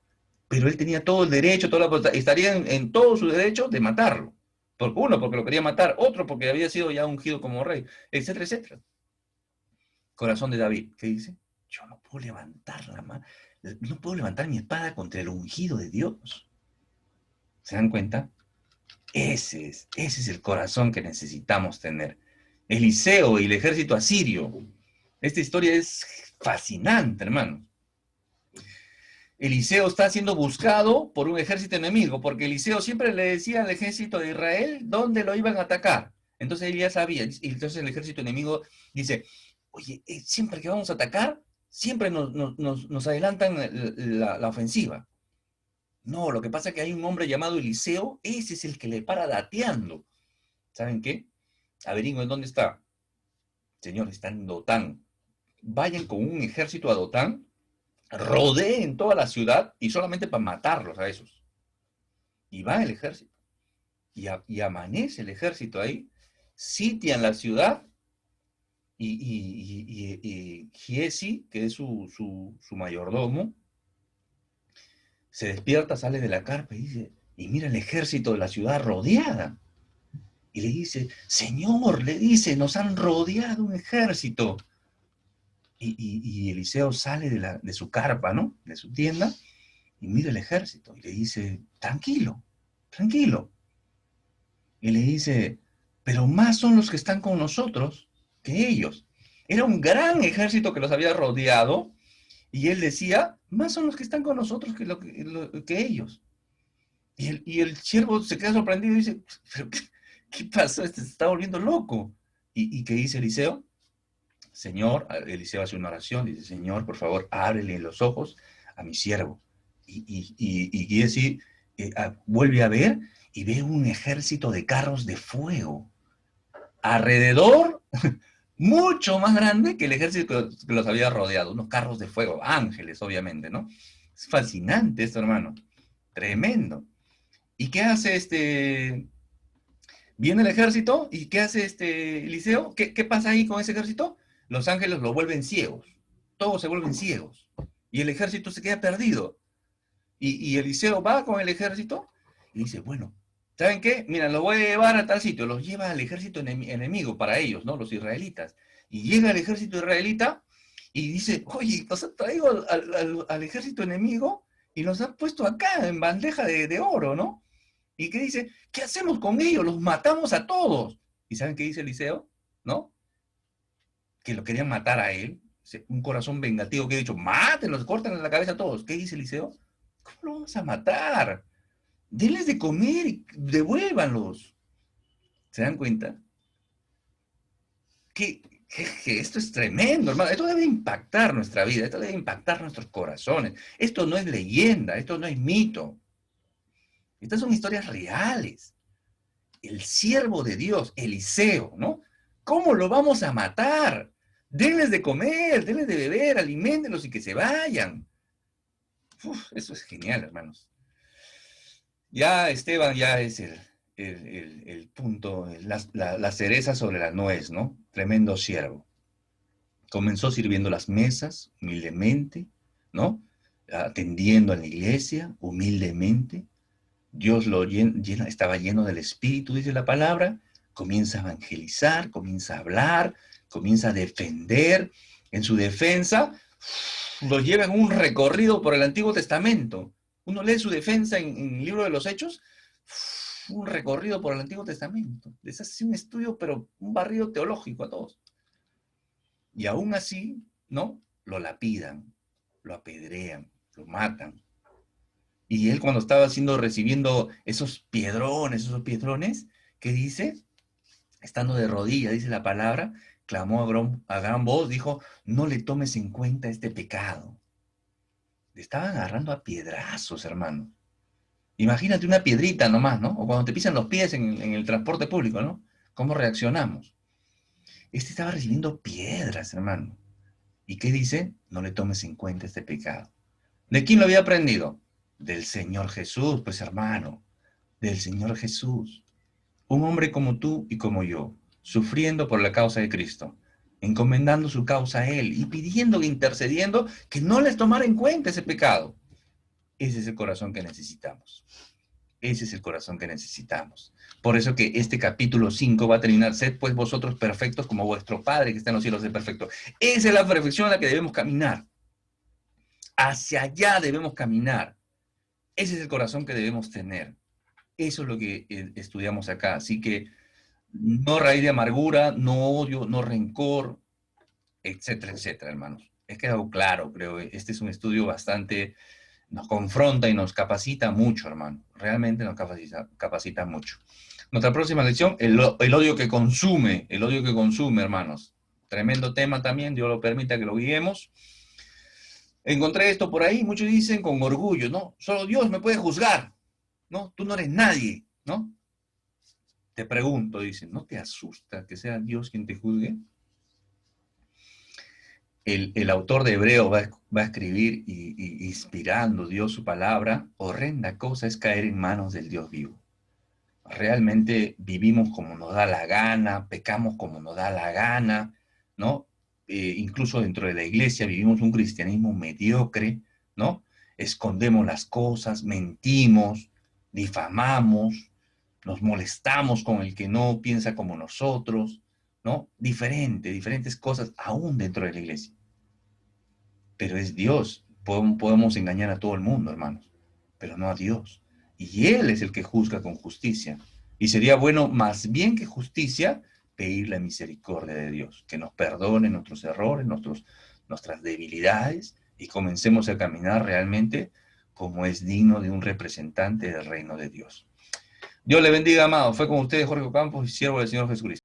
pero él tenía todo el derecho, estaría en todo su derecho de matarlo. Uno, porque lo quería matar, otro, porque había sido ya ungido como rey, etcétera, etcétera. Corazón de David, ¿qué dice? Yo no puedo levantar no puedo levantar mi espada contra el ungido de Dios. ¿Se dan cuenta? Ese es el corazón que necesitamos tener. Eliseo y el ejército asirio. Esta historia es fascinante, hermano. Eliseo está siendo buscado por un ejército enemigo, porque Eliseo siempre le decía al ejército de Israel dónde lo iban a atacar. Entonces él ya sabía. Y entonces el ejército enemigo dice, oye, siempre que vamos a atacar, siempre nos adelantan la ofensiva. No, lo que pasa es que hay un hombre llamado Eliseo, ese es el que le para dateando. ¿Saben qué? Averigüen dónde está. Señor, está en Dotán. Vayan con un ejército a Dotán, rodeen toda la ciudad y solamente para matarlos a esos. Y va el ejército. Y amanece el ejército ahí, sitian la ciudad y Giesi, que es su mayordomo, se despierta, sale de la carpa y dice, y mira el ejército de la ciudad rodeada. Y le dice, Señor, le dice, nos han rodeado un ejército. Y Eliseo sale de su carpa, ¿no? De su tienda, y mira el ejército, y le dice, tranquilo, tranquilo. Y le dice, pero más son los que están con nosotros que ellos. Era un gran ejército que los había rodeado, y él decía, más son los que están con nosotros que ellos. Y el siervo se queda sorprendido y dice, ¿pero qué pasó? Este se está volviendo loco. ¿Y qué dice Eliseo? Señor, Eliseo hace una oración, dice, Señor, por favor, ábrele los ojos a mi siervo. Y Giesi vuelve a ver y ve un ejército de carros de fuego alrededor, mucho más grande que el ejército que los había rodeado, unos carros de fuego, ángeles, obviamente, ¿no? Es fascinante esto, hermano, tremendo. ¿Y qué hace? Viene el ejército, ¿y qué hace Eliseo? ¿Qué pasa ahí con ese ejército? Los ángeles lo vuelven ciegos, todos se vuelven ciegos, y el ejército se queda perdido. Y Eliseo va con el ejército y dice, bueno, ¿saben qué? Mira, los voy a llevar a tal sitio, los lleva al ejército enemigo para ellos, ¿no? Los israelitas. Y llega el ejército israelita y dice, oye, nos han traído al ejército enemigo y los han puesto acá en bandeja de oro, ¿no? ¿Y qué dice? ¿Qué hacemos con ellos? Los matamos a todos. ¿Y saben qué dice Eliseo? ¿No? Que lo querían matar a él. Un corazón vengativo que ha dicho, mátenlos, corten la cabeza a todos. ¿Qué dice Eliseo? ¿Cómo lo vamos a matar? Denles de comer y devuélvanlos. ¿Se dan cuenta? Que esto es tremendo, hermano. Esto debe impactar nuestra vida, esto debe impactar nuestros corazones. Esto no es leyenda, esto no es mito. Estas son historias reales. El siervo de Dios, Eliseo, ¿no? ¿Cómo lo vamos a matar? Denles de comer, denles de beber, aliméntenlos y que se vayan. Uf, eso es genial, hermanos. Ya Esteban ya es el punto, la cereza sobre la nuez, ¿no? Tremendo siervo. Comenzó sirviendo las mesas humildemente, ¿no? Atendiendo a la iglesia humildemente. Dios lo estaba lleno del Espíritu, dice la palabra. Comienza a evangelizar, comienza a hablar, comienza a defender. En su defensa, lo lleva en un recorrido por el Antiguo Testamento. Uno lee su defensa en el libro de los Hechos, un recorrido por el Antiguo Testamento. Les hace un estudio, pero un barrido teológico a todos. Y aún así, ¿no? Lo lapidan, lo apedrean, lo matan. Y él cuando estaba recibiendo esos piedrones, ¿qué dice? Estando de rodillas, dice la palabra, clamó a gran voz, dijo, no le tomes en cuenta este pecado. Le estaban agarrando a piedrazos, hermano. Imagínate una piedrita nomás, ¿no? O cuando te pisan los pies en el transporte público, ¿no? ¿Cómo reaccionamos? Este estaba recibiendo piedras, hermano. ¿Y qué dice? No le tomes en cuenta este pecado. ¿De quién lo había aprendido? Del Señor Jesús, pues hermano. Del Señor Jesús. Un hombre como tú y como yo, sufriendo por la causa de Cristo, encomendando su causa a Él y pidiendo, intercediendo, que no les tomara en cuenta ese pecado. Ese es el corazón que necesitamos. Ese es el corazón que necesitamos. Por eso que este capítulo 5 va a terminar, sed pues vosotros perfectos como vuestro Padre que está en los cielos es perfecto. Esa es la perfección a la que debemos caminar. Hacia allá debemos caminar. Ese es el corazón que debemos tener. Eso es lo que estudiamos acá. Así que no raíz de amargura, no odio, no rencor, etcétera, etcétera, hermanos. He quedado claro, creo. Este es un estudio bastante, nos confronta y nos capacita mucho, hermano. Realmente nos capacita mucho. Nuestra próxima lección, el odio que consume, hermanos. Tremendo tema también, Dios lo permita que lo guiemos. Encontré esto por ahí, muchos dicen con orgullo, ¿no? Solo Dios me puede juzgar, ¿no? Tú no eres nadie, ¿no? Te pregunto, dicen, ¿no te asusta que sea Dios quien te juzgue? El autor de Hebreo va a escribir y inspirando Dios su palabra, horrenda cosa es caer en manos del Dios vivo. Realmente vivimos como nos da la gana, pecamos como nos da la gana, ¿no? Incluso dentro de la iglesia vivimos un cristianismo mediocre, ¿no? Escondemos las cosas, mentimos, difamamos, nos molestamos con el que no piensa como nosotros, ¿no? Diferentes cosas aún dentro de la iglesia. Pero es Dios. Podemos engañar a todo el mundo, hermanos, pero no a Dios. Y Él es el que juzga con justicia. Y sería bueno, más bien que justicia, pedir la misericordia de Dios, que nos perdone nuestros errores, nuestras debilidades, y comencemos a caminar realmente como es digno de un representante del reino de Dios. Dios le bendiga, amado. Fue con ustedes Jorge Campos y siervo del Señor Jesucristo.